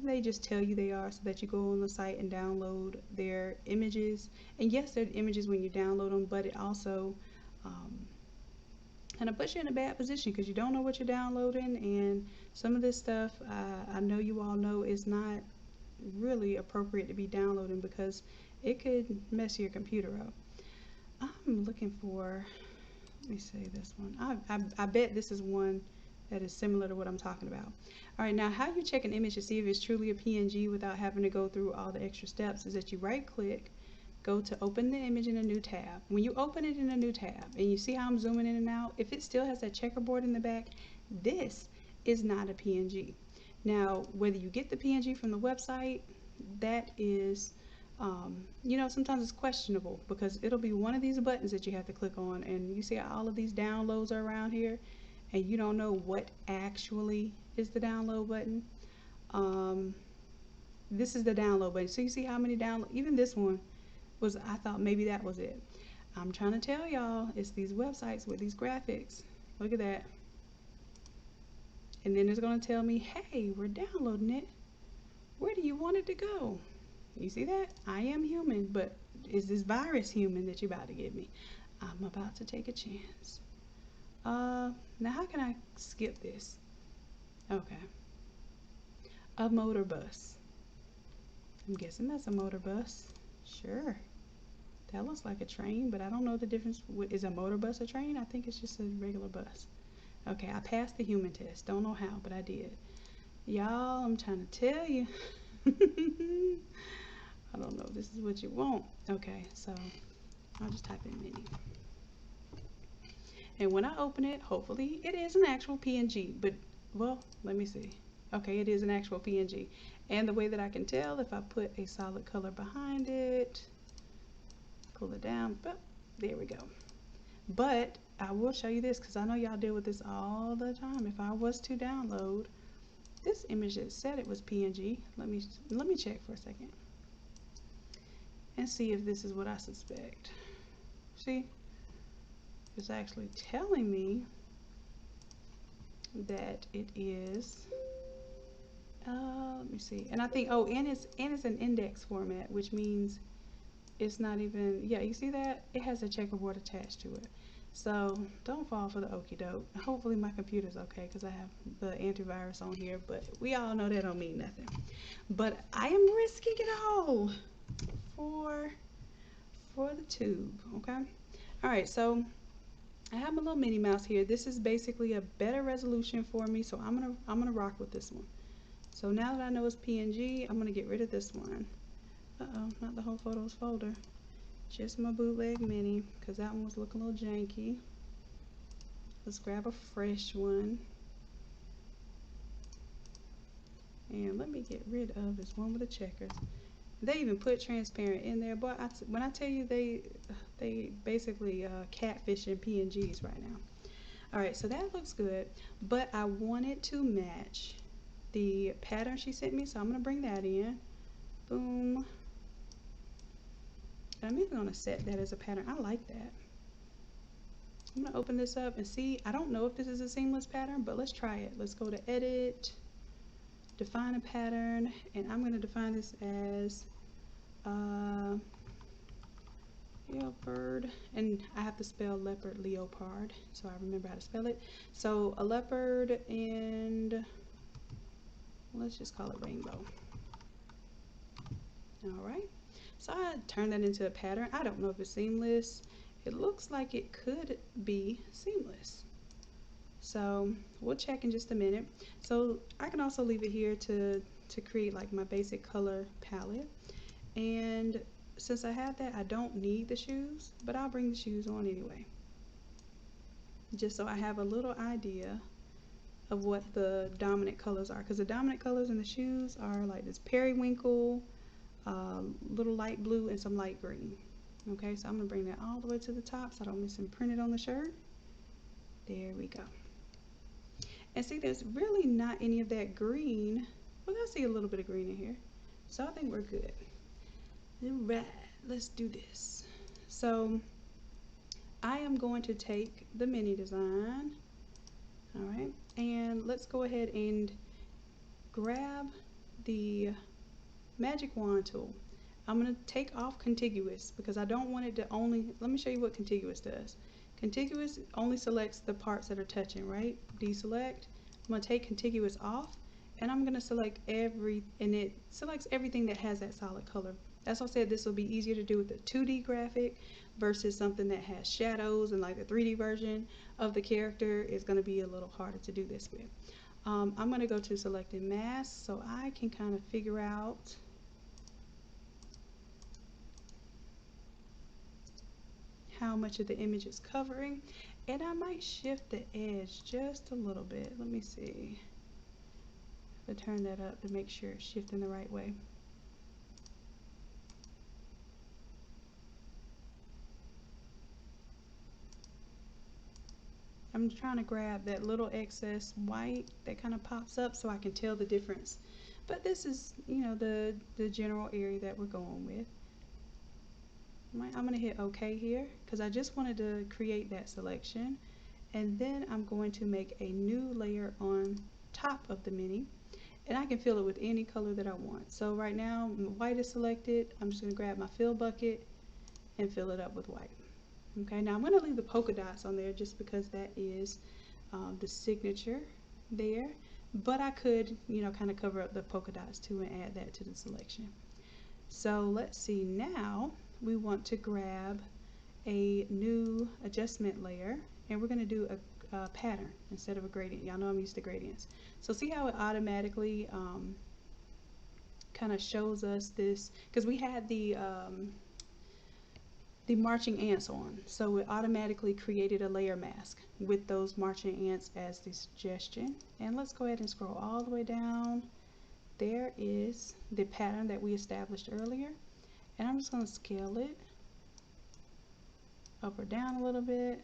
They just tell you they are so that you go on the site and download their images. And yes, they're images when you download them, but it also kind of puts you in a bad position because you don't know what you're downloading. And some of this stuff, I know you all know, is not really appropriate to be downloading because it could mess your computer up. I'm looking for, let me say this one. I bet this is one that is similar to what I'm talking about. All right, now how you check an image to see if it's truly a PNG without having to go through all the extra steps is that you right click, go to open the image in a new tab. When you open it in a new tab and you see how I'm zooming in and out, if it still has that checkerboard in the back, this is not a PNG. Now, whether you get the PNG from the website, that is, you know, sometimes it's questionable because it'll be one of these buttons that you have to click on, and you see how all of these downloads are around here, and you don't know what actually is the download button. This is the download button. So you see how many download, even this one was, I thought maybe that was it. I'm trying to tell y'all, it's these websites with these graphics. Look at that. And then it's going to tell me, hey, we're downloading it. Where do you want it to go? You see that? I am human, but is this virus human that you're about to give me? I'm about to take a chance. Now how can I skip this? Okay. A motor bus. I'm guessing that's a motor bus. Sure. That looks like a train, but I don't know the difference. Is a motor bus a train? I think it's just a regular bus. Okay, I passed the human test. Don't know how, but I did. Y'all, I'm trying to tell you. I don't know if this is what you want. Okay, so I'll just type in mini. And when I open it, hopefully it is an actual PNG, but, well, let me see. Okay, it is an actual PNG. And the way that I can tell, if I put a solid color behind it, pull it down, but there we go. But I will show you this because I know y'all deal with this all the time. If I was to download this image that said it was PNG, let me check for a second and see if this is what I suspect. See, it's actually telling me that it is. Let me see, and I think, oh, and it's an index format, which means it's not even, yeah, you see that? It has a checkerboard attached to it. So don't fall for the okie doke. Hopefully my computer's okay because I have the antivirus on here, but we all know that don't mean nothing. But I am risking it all for the tube, okay? All right, so I have my little Minnie Mouse here. This is basically a better resolution for me, so I'm gonna rock with this one. So now that I know it's PNG, I'm gonna get rid of this one. Uh-oh, not the whole photos folder. Just my bootleg mini, because that one was looking a little janky. Let's grab a fresh one. And let me get rid of this one with the checkers. They even put transparent in there, but when I tell you they basically catfishing PNGs right now. All right, so that looks good, but I wanted to match the pattern she sent me, so I'm gonna bring that in. Boom. And I'm even gonna set that as a pattern. I like that. I'm gonna open this up and see. I don't know if this is a seamless pattern, but let's try it. Let's go to edit, define a pattern, and I'm gonna define this as leopard, and I have to spell leopard leopard, so I remember how to spell it. So a leopard, and let's just call it rainbow. All right. So I turned that into a pattern. I don't know if it's seamless. It looks like it could be seamless. So we'll check in just a minute. So I can also leave it here to to create like my basic color palette. And since I have that, I don't need the shoes, but I'll bring the shoes on anyway, just so I have a little idea of what the dominant colors are, because the dominant colors in the shoes are like this periwinkle, little light blue, and some light green. Okay, so I'm gonna bring that all the way to the top so I don't miss and print it on the shirt. There we go. And see, there's really not any of that green. We're gonna see a little bit of green in here, so I think we're good. All right, let's do this. So I am going to take the mini design, all right, and let's go ahead and grab the magic wand tool. I'm going to take off contiguous because I don't want it to only, let me show you what contiguous does. Contiguous only selects the parts that are touching, right? Deselect. I'm going to take contiguous off, and I'm going to select and it selects everything that has that solid color. That's why I said this will be easier to do with the 2D graphic versus something that has shadows, and like the 3D version of the character is going to be a little harder to do this with. I'm going to go to selected mask so I can kind of figure out how much of the image is covering, and I might shift the edge just a little bit. Let me see if I turn that up to make sure it's shifting the right way. I'm trying to grab that little excess white that kind of pops up so I can tell the difference. But this is, you know, the general area that we're going with. I'm going to hit OK here because I just wanted to create that selection. And then I'm going to make a new layer on top of the mini. And I can fill it with any color that I want. So right now, white is selected. I'm just going to grab my fill bucket and fill it up with white. Okay, now I'm going to leave the polka dots on there just because that is the signature there. But I could, you know, kind of cover up the polka dots too and add that to the selection. So let's see, now we want to grab a new adjustment layer, and we're going to do a pattern instead of a gradient. Y'all know I'm used to gradients. So see how it automatically kind of shows us this, because we had the marching ants on, so it automatically created a layer mask with those marching ants as the suggestion. And let's go ahead and scroll all the way down. There is the pattern that we established earlier, and I'm just going to scale it up or down a little bit,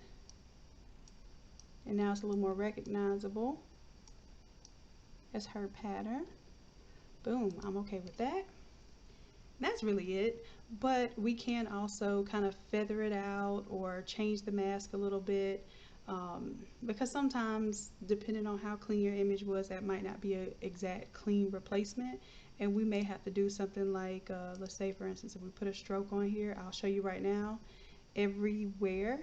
and now it's a little more recognizable as her pattern. Boom, I'm okay with that. That's really it, but we can also kind of feather it out or change the mask a little bit, because sometimes, depending on how clean your image was, that might not be an exact clean replacement, and we may have to do something like, let's say for instance, if we put a stroke on here, I'll show you right now, everywhere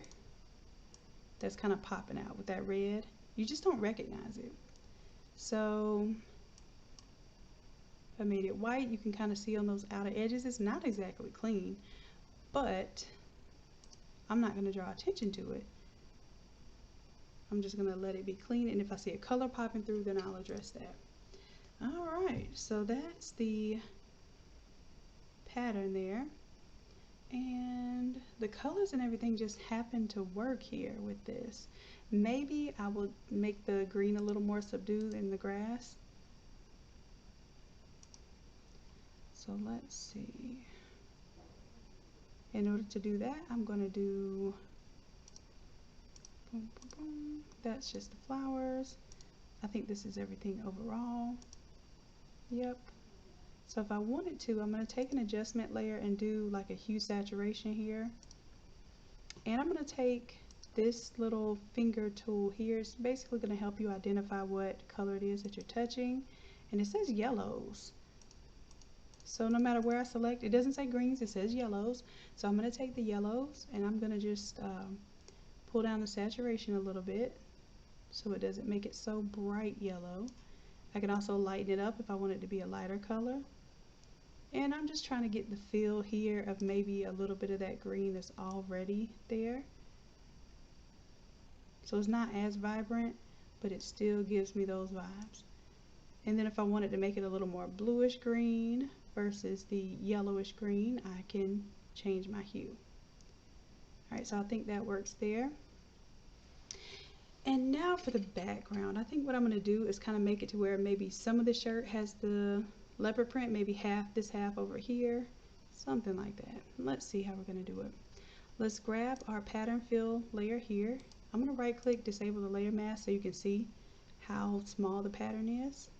that's kind of popping out with that red, you just don't recognize it. So I made it white. You can kind of see on those outer edges it's not exactly clean, but I'm not going to draw attention to it. I'm just going to let it be clean, and if I see a color popping through, then I'll address that. Alright, so that's the pattern there, and the colors and everything just happen to work here with this. Maybe I will make the green a little more subdued in the grass. So let's see. In order to do that, I'm going to do boom, boom, boom. That's just the flowers. I think this is everything overall. Yep. So if I wanted to, I'm going to take an adjustment layer and do like a hue saturation here. And I'm going to take this little finger tool here. It's basically going to help you identify what color it is that you're touching. And it says yellows. So no matter where I select, it doesn't say greens, it says yellows. So I'm going to take the yellows and I'm going to just pull down the saturation a little bit so it doesn't make it so bright yellow. I can also lighten it up if I want it to be a lighter color. And I'm just trying to get the feel here of maybe a little bit of that green that's already there. So it's not as vibrant, but it still gives me those vibes. And then if I wanted to make it a little more bluish green versus the yellowish green, I can change my hue. All right, so I think that works there. And now for the background, I think what I'm going to do is kind of make it to where maybe some of the shirt has the leopard print, maybe half this half over here, something like that. Let's see how we're going to do it. Let's grab our pattern fill layer here. I'm going to right click, disable the layer mask so you can see how small the pattern is.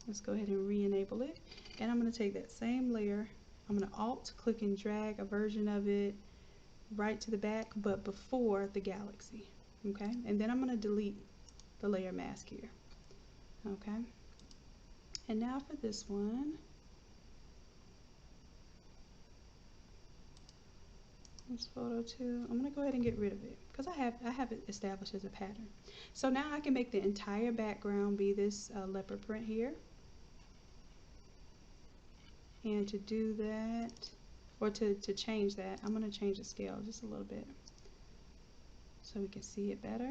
Let's go ahead and re-enable it. And I'm going to take that same layer, I'm going to alt click and drag a version of it right to the back, but before the galaxy. Okay, and then I'm going to delete the layer mask here. Okay, and now for this one, this photo too, I'm going to go ahead and get rid of it because I have it established as a pattern. So now I can make the entire background be this leopard print here. And to do that, or to change that, I'm going to change the scale just a little bit so we can see it better.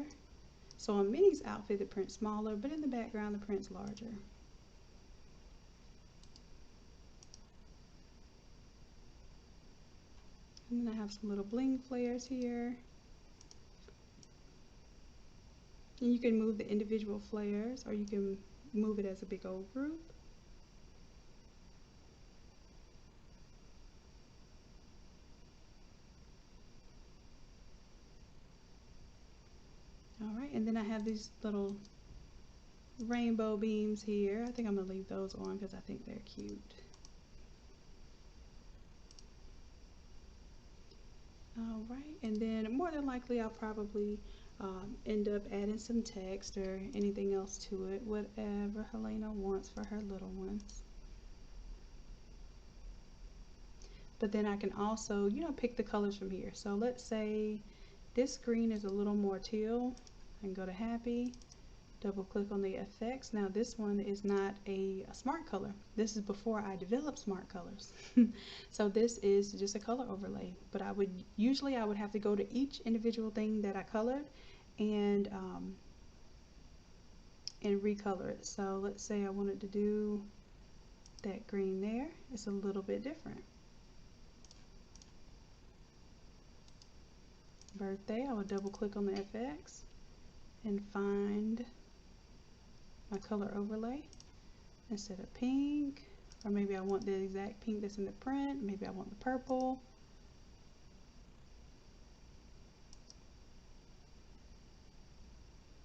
So on Minnie's outfit, the print's smaller, but in the background, the print's larger. And then I have some little bling flares here. And you can move the individual flares, or you can move it as a big old group. Alright, and then I have these little rainbow beams here. I think I'm going to leave those on because I think they're cute. Alright, and then more than likely I'll probably end up adding some text or anything else to it, whatever Helena wants for her little ones. But then I can also, you know, pick the colors from here. So let's say this green is a little more teal. I can go to happy, double click on the effects. Now this one is not a smart color. This is before I developed smart colors. So this is just a color overlay, but I would have to go to each individual thing that I colored and recolor it. So let's say I wanted to do that green there. It's a little bit different. Birthday, I would double click on the FX and find my color overlay. Instead of pink, or maybe I want the exact pink that's in the print, maybe I want the purple.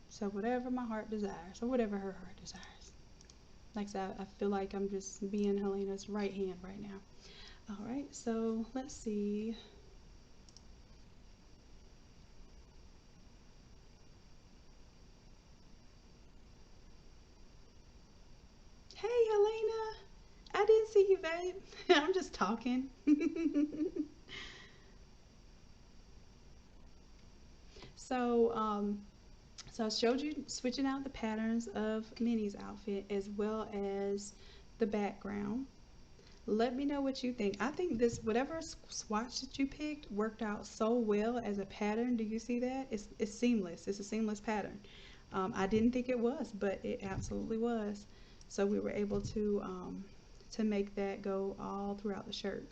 So whatever my heart desires, or whatever her heart desires. Like I said, I feel like I'm just being Helena's right hand right now. Alright, so let's see. Hey Helena, I didn't see you, babe. I'm just talking. So, so I showed you switching out the patterns of Minnie's outfit as well as the background. Let me know what you think. I think this, whatever swatch that you picked, worked out so well as a pattern. Do you see that? It's seamless. It's a seamless pattern. I didn't think it was, but it absolutely was. So we were able to make that go all throughout the shirt.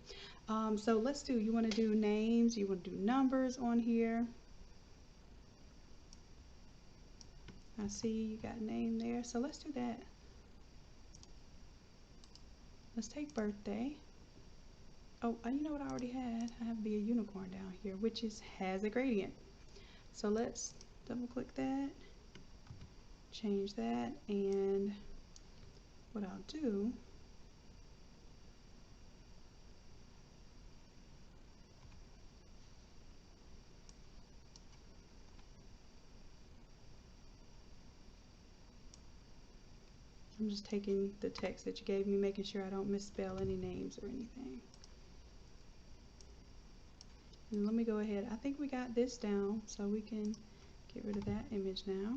So let's do, you want to do names, you want to do numbers on here. I see you got a name there, so let's do that. Let's take birthday. Oh, you know what I already had? I have be a unicorn down here, which has a gradient. So let's double click that, change that, and what I'll do, I'm just taking the text that you gave me, making sure I don't misspell any names or anything. And let me go ahead. I think we got this down, so we can get rid of that image now.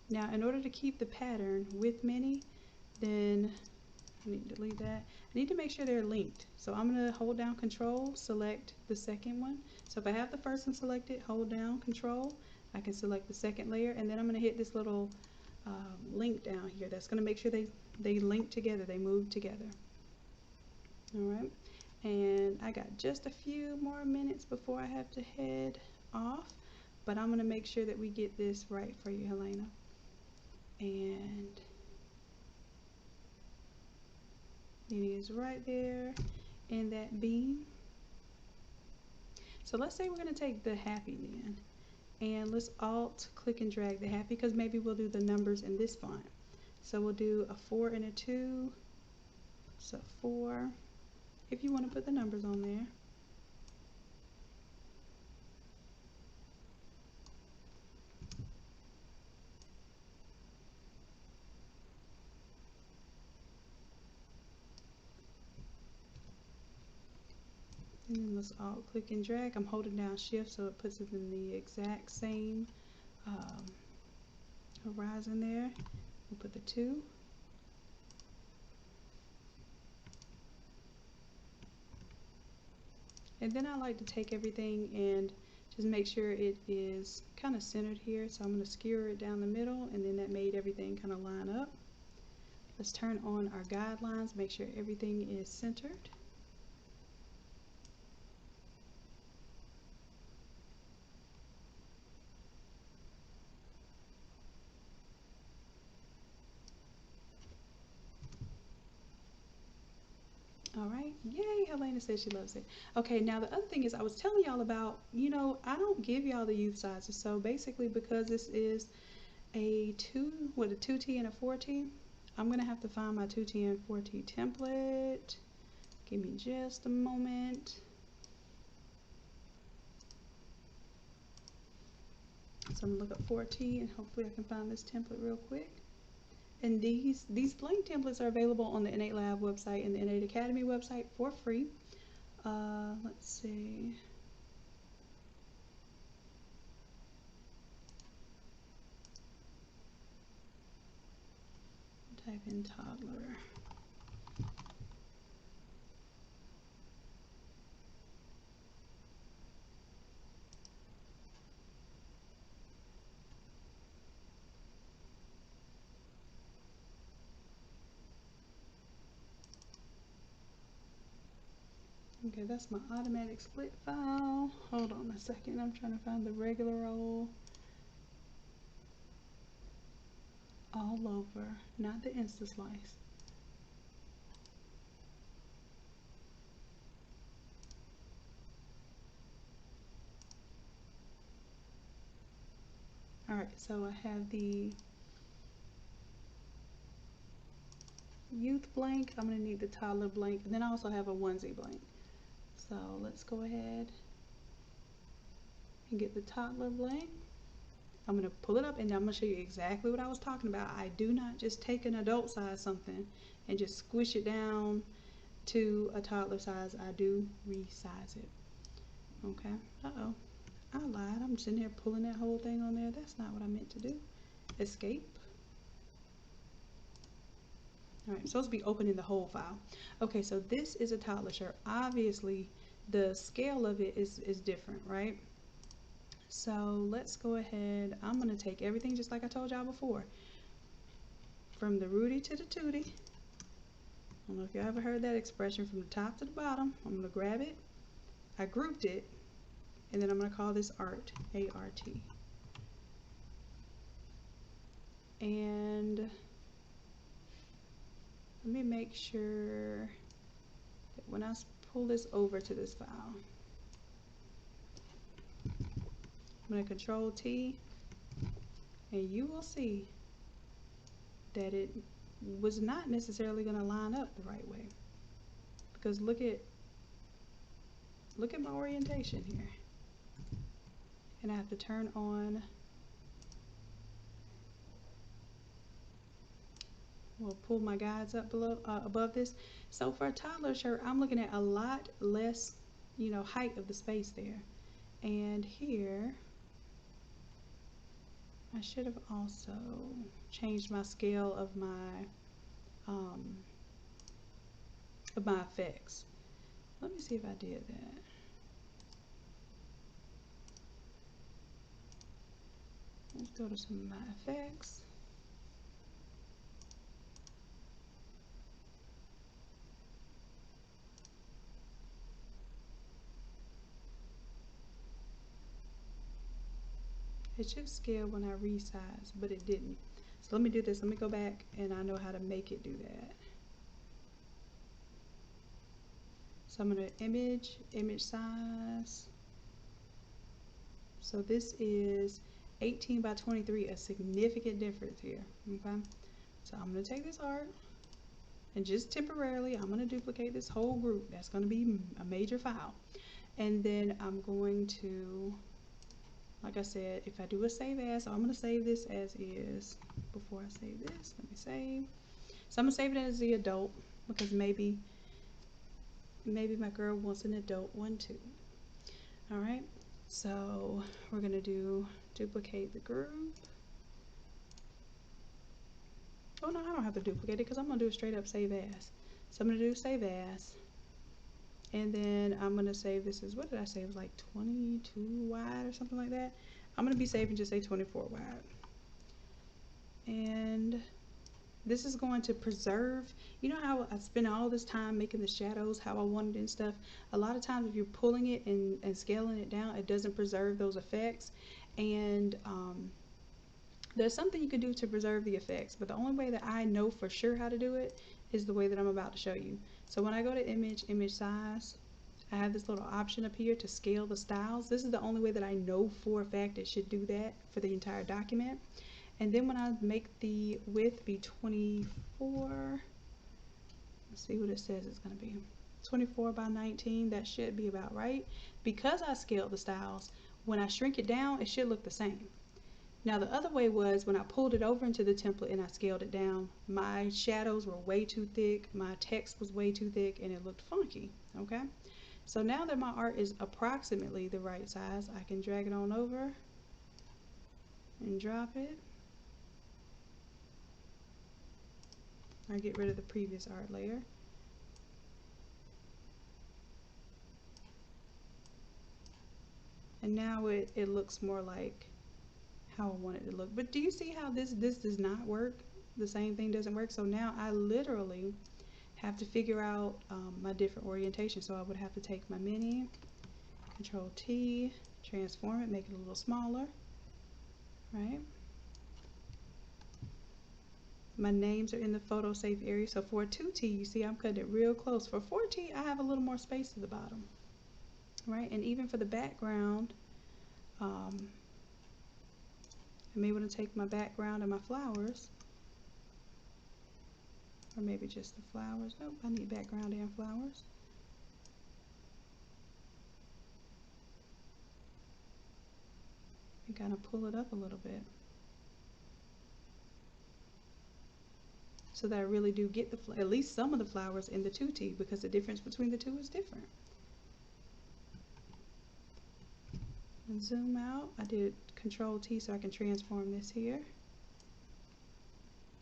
Now, in order to keep the pattern with Minnie, then I need to delete that. I need to make sure they're linked. So I'm going to hold down Control, select the second one. So if I have the first one selected, hold down Control, I can select the second layer, and then I'm going to hit this little link down here. That's going to make sure they link together, they move together. Alright, and I got just a few more minutes before I have to head off, but I'm going to make sure that we get this right for you, Helena. And it is right there in that beam. So let's say we're going to take the happy then, and let's alt click and drag the happy, because maybe we'll do the numbers in this font. So we'll do a 4 and a 2, so 4, if you want to put the numbers on there. And then let's alt click and drag. I'm holding down shift so it puts it in the exact same horizon there. We'll put the 2. And then I like to take everything and just make sure it is kind of centered here. So I'm going to skewer it down the middle, and then that made everything kind of line up. Let's turn on our guidelines, make sure everything is centered. All right, yay, Helena says she loves it. Okay, now the other thing is I was telling y'all about, I don't give y'all the youth sizes. So basically, because this is a 2T and a 4T, I'm gonna have to find my 2T and 4T template. Give me just a moment. So I'm gonna look up 4T, and hopefully I can find this template real quick. And these blank templates are available on the Innate Lab website and the Innate Academy website for free. Let's see. Type in toddler. Okay, that's my automatic split file. Hold on a second, I'm trying to find the regular old all over, not the Insta Slice. Alright, so I have the youth blank, I'm going to need the toddler blank, and then I also have a onesie blank. So let's go ahead and get the toddler blank. I'm going to pull it up, and I'm going to show you exactly what I was talking about. I do not just take an adult size something and just squish it down to a toddler size. I do resize it. Okay. Uh-oh. I lied. I'm sitting here pulling that whole thing on there. That's not what I meant to do. Escape. Alright, I'm supposed to be opening the whole file. Okay, so this is a toddler shirt. Obviously, the scale of it is different, right? So let's go ahead. I'm going to take everything just like I told y'all before. From the Rudy to the Tootie. I don't know if y'all ever heard that expression, from the top to the bottom. I'm going to grab it. I grouped it. And then I'm going to call this art, A-R-T. And let me make sure that when I pull this over to this file, I'm going to Control T, and you will see that it was not necessarily going to line up the right way. Because look at my orientation here. And I have to turn on, we'll pull my guides up below, above this. So for a toddler shirt, I'm looking at a lot less, height of the space there. And here, I should have also changed my scale of my of my effects. Let me see if I did that. Let's go to some of my effects. It should scale when I resize, but it didn't. So let me do this. Let me go back, and I know how to make it do that. So I'm going to image size. So this is 18 by 23, a significant difference here. Okay. So I'm going to take this art, and just temporarily, I'm going to duplicate this whole group. That's going to be a major file. And then I'm going to, like I said, if I do a save as, so I'm going to save this as is. Before I save this, let me save. So I'm going to save it as the adult, because maybe my girl wants an adult one too. All right, so we're going to duplicate the group. Oh no, I don't have to duplicate it because I'm going to do a straight up save as. So I'm going to do save as. And then I'm going to save this as, what did I say? It was like 22 wide or something like that. I'm going to be saving just say 24 wide. And this is going to preserve, you know how I spent all this time making the shadows how I wanted and stuff. A lot of times if you're pulling it and scaling it down, it doesn't preserve those effects. And there's something you can do to preserve the effects, but the only way that I know for sure how to do it is the way that I'm about to show you. So when I go to image size, I have this little option up here to scale the styles. This is the only way that I know for a fact it should do that for the entire document. And then when I make the width be 24, let's see what it says it's going to be. 24 by 19, that should be about right. Because I scaled the styles, when I shrink it down, it should look the same. Now the other way was when I pulled it over into the template and I scaled it down, my shadows were way too thick, my text was way too thick, and it looked funky, okay? So now that my art is approximately the right size, I can drag it on over and drop it. Or get rid of the previous art layer. And now it looks more like how I want it to look. But do you see how this does not work? The same thing doesn't work. So now I literally have to figure out my different orientation. So I would have to take my mini, Control T, transform it, make it a little smaller, right? My names are in the photo safe area. So for a 2T, you see I'm cutting it real close. For 4T, I have a little more space at the bottom, right? And even for the background, I may want to take my background and my flowers, or maybe just the flowers. Nope, I need background and flowers. And kind of pull it up a little bit so that I really do get at least some of the flowers in the 2T, because the difference between the two is different. And zoom out. I did Control T so I can transform this here.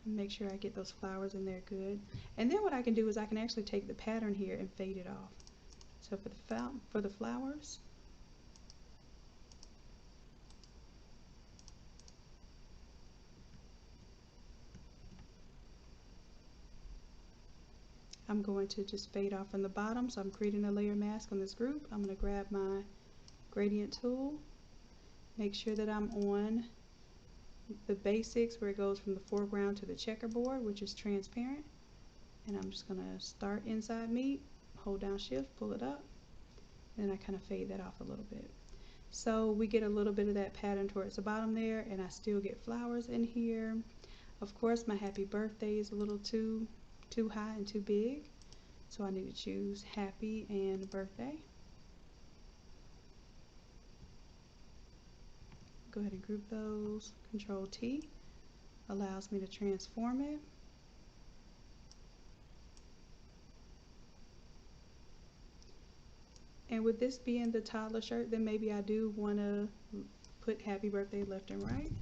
And make sure I get those flowers in there good. And then what I can do is I can actually take the pattern here and fade it off. So for the flowers, I'm going to just fade off from the bottom. So I'm creating a layer mask on this group. I'm going to grab my gradient tool, make sure that I'm on the basics where it goes from the foreground to the checkerboard, which is transparent. And I'm just going to start inside meat, hold down shift, pull it up, and I kind of fade that off a little bit. So we get a little bit of that pattern towards the bottom there, and I still get flowers in here. Of course, my happy birthday is a little too high and too big, so I need to choose happy and birthday. Go ahead and group those. Control T allows me to transform it. And with this being the toddler shirt, then maybe I do want to put happy birthday left and right.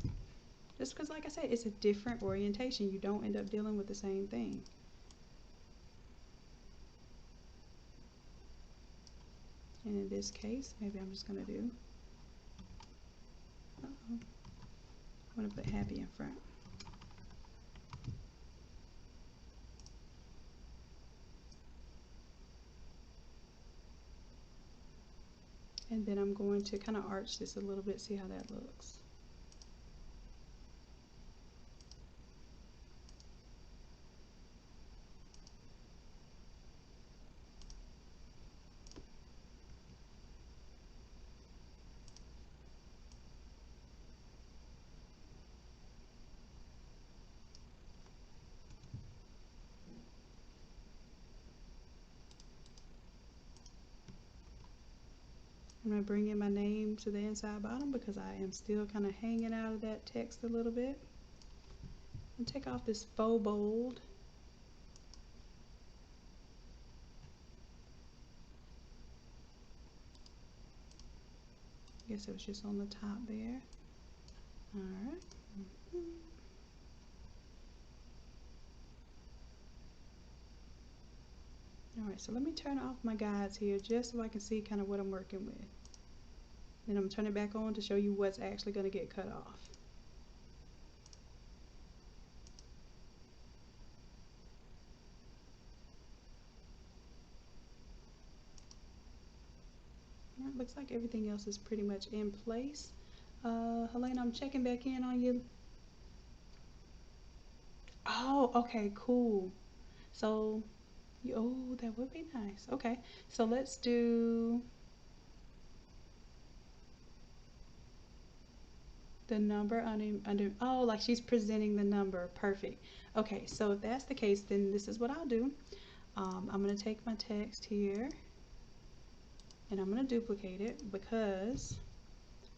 Just because, like I said, it's a different orientation. You don't end up dealing with the same thing. And in this case, maybe I'm just going to do, I'm going to put happy in front. And then I'm going to kind of arch this a little bit, see how that looks. I'm going to bring in my name to the inside bottom because I am still kind of hanging out of that text a little bit. And take off this faux bold. I guess it was just on the top there. Alright. Alright, so let me turn off my guides here just so I can see kind of what I'm working with. Then I'm going to turn it back on to show you what's actually going to get cut off. Alright, looks like everything else is pretty much in place. Helena, I'm checking back in on you. Oh, okay, cool. So, oh, that would be nice. Okay, so let's do the number under, oh, like she's presenting the number. Perfect. Okay, so if that's the case, then this is what I'll do. I'm going to take my text here and I'm going to duplicate it because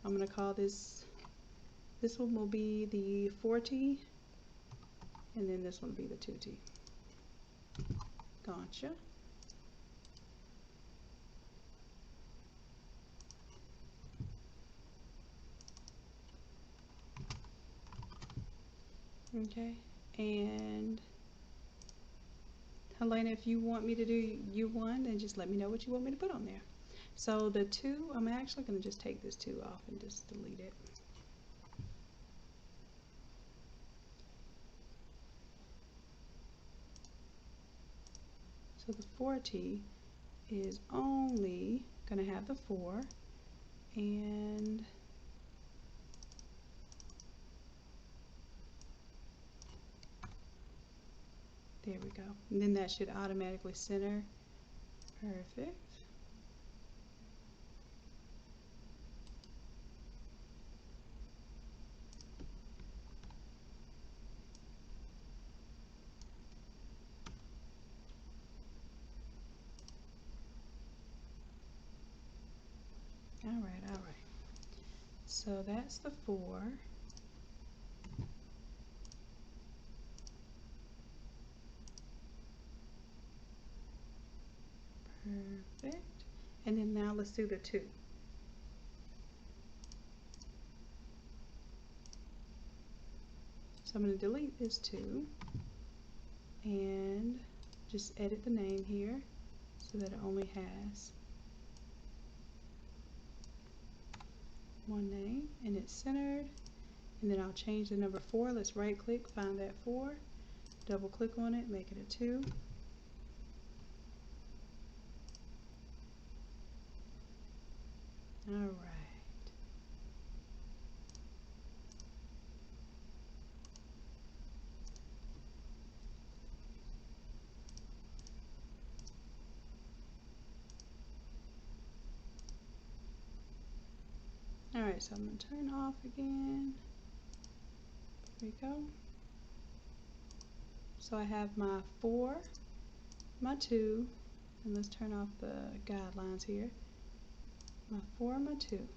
I'm going to call this one will be the 4T and then this one will be the 2T. Gotcha. Okay, and Helena, if you want me to do U1, then just let me know what you want me to put on there. So the 2, I'm actually going to just take this 2 off and just delete it. So the 4T is only going to have the 4 and there we go. And then that should automatically center. Perfect. All right. So that's the 4. Perfect. And then now let's do the 2. So I'm going to delete this 2 and just edit the name here so that it only has one name and it's centered. And then I'll change the number 4. Let's right click, find that 4, double click on it, make it a 2. All right. All right, so I'm going to turn off again. There we go. So I have my 4, my 2, and let's turn off the guidelines here. My 4, my 2.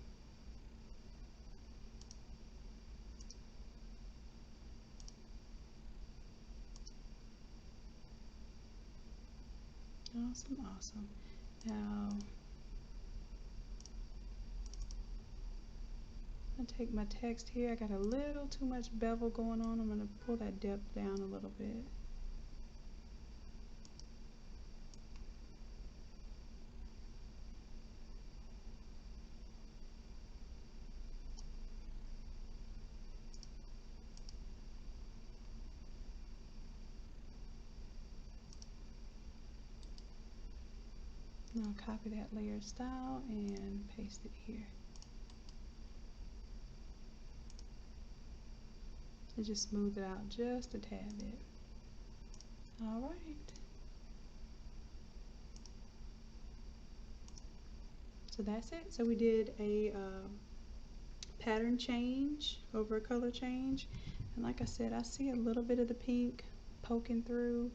Awesome. Now, I'm going to take my text here. I got a little too much bevel going on. I'm going to pull that depth down a little bit. I'll copy that layer style and paste it here. To just smooth it out just a tad bit. All right. So that's it. So we did a pattern change over a color change. And like I said, I see a little bit of the pink poking through.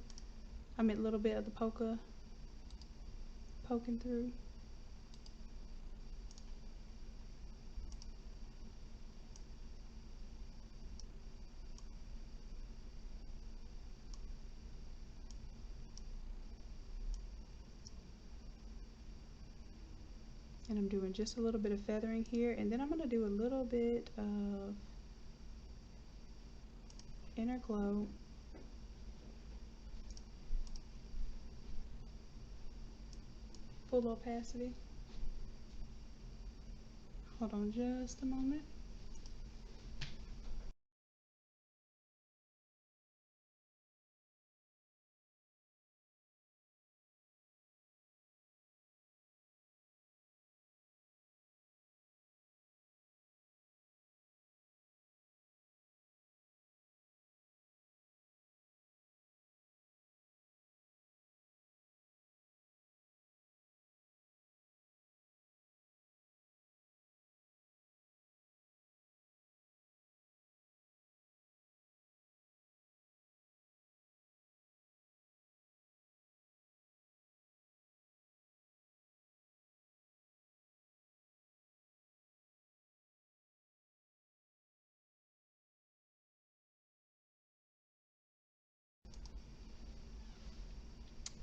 I mean, a little bit of the polka poking through. And I'm doing just a little bit of feathering here, and then I'm going to do a little bit of inner glow. Full opacity. Hold on just a moment.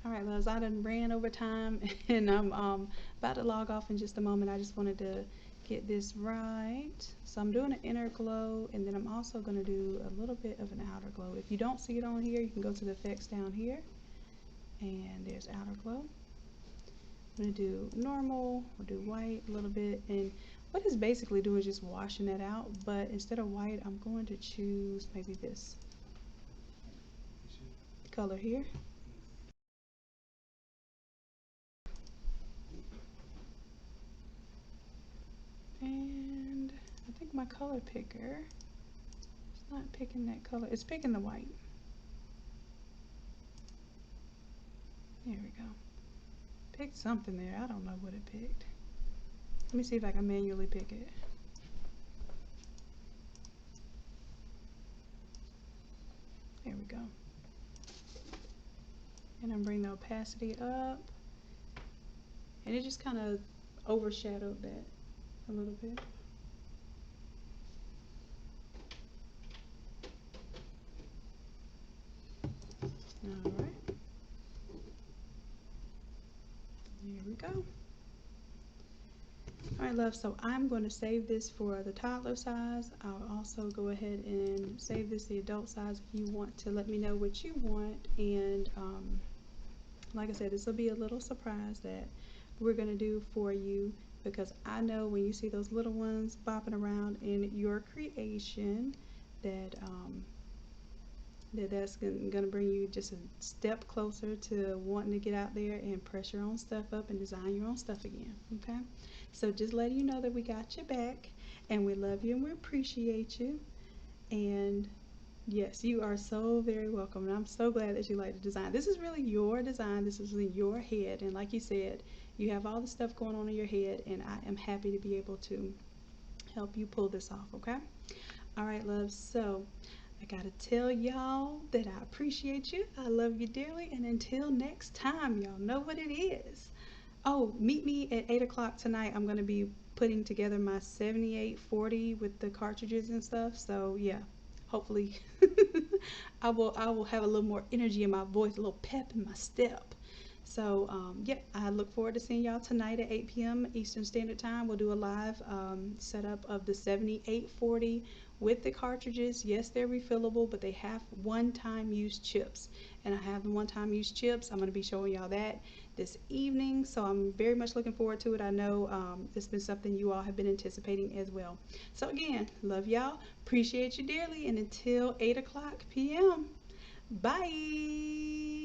All right, loves, I done ran over time and I'm about to log off in just a moment. I just wanted to get this right. So I'm doing an inner glow, and then I'm also going to do a little bit of an outer glow. If you don't see it on here, you can go to the effects down here, and there's outer glow. I'm going to do normal, we'll do white a little bit, and what it's basically doing is just washing that out, but instead of white, I'm going to choose maybe this color here. And I think my color picker, it's not picking that color, it's picking the white. There we go. Picked something there, I don't know what it picked. Let me see if I can manually pick it. There we go. And I'm bringing the opacity up, and it just kind of overshadowed that a little bit. All right. There we go. All right, love, so I'm going to save this for the toddler size. I'll also go ahead and save this the adult size if you want to let me know what you want. And like I said, this will be a little surprise that we're going to do for you, because I know when you see those little ones bopping around in your creation that that's going to bring you just a step closer to wanting to get out there and press your own stuff up and design your own stuff again. Okay, so just letting you know that we got your back, and we love you and we appreciate you. And yes, you are so very welcome, and I'm so glad that you like the design. This is really your design, this is in your head, and like you said, you have all the stuff going on in your head, and I am happy to be able to help you pull this off. Okay, all right, love, so I gotta tell y'all that I appreciate you, I love you dearly, and until next time, y'all know what it is. Oh, meet me at 8 o'clock tonight. I'm gonna be putting together my 7840 with the cartridges and stuff, so yeah, hopefully I will have a little more energy in my voice, a little pep in my step. So yeah, I look forward to seeing y'all tonight at 8 p.m. Eastern Standard Time. We'll do a live setup of the 7840 with the cartridges. Yes, they're refillable, but they have one-time use chips, and I have the one-time use chips. I'm going to be showing y'all that this evening, so I'm very much looking forward to it. I know it's been something you all have been anticipating as well. So again, love y'all, appreciate you dearly, and until 8 o'clock p.m. Bye.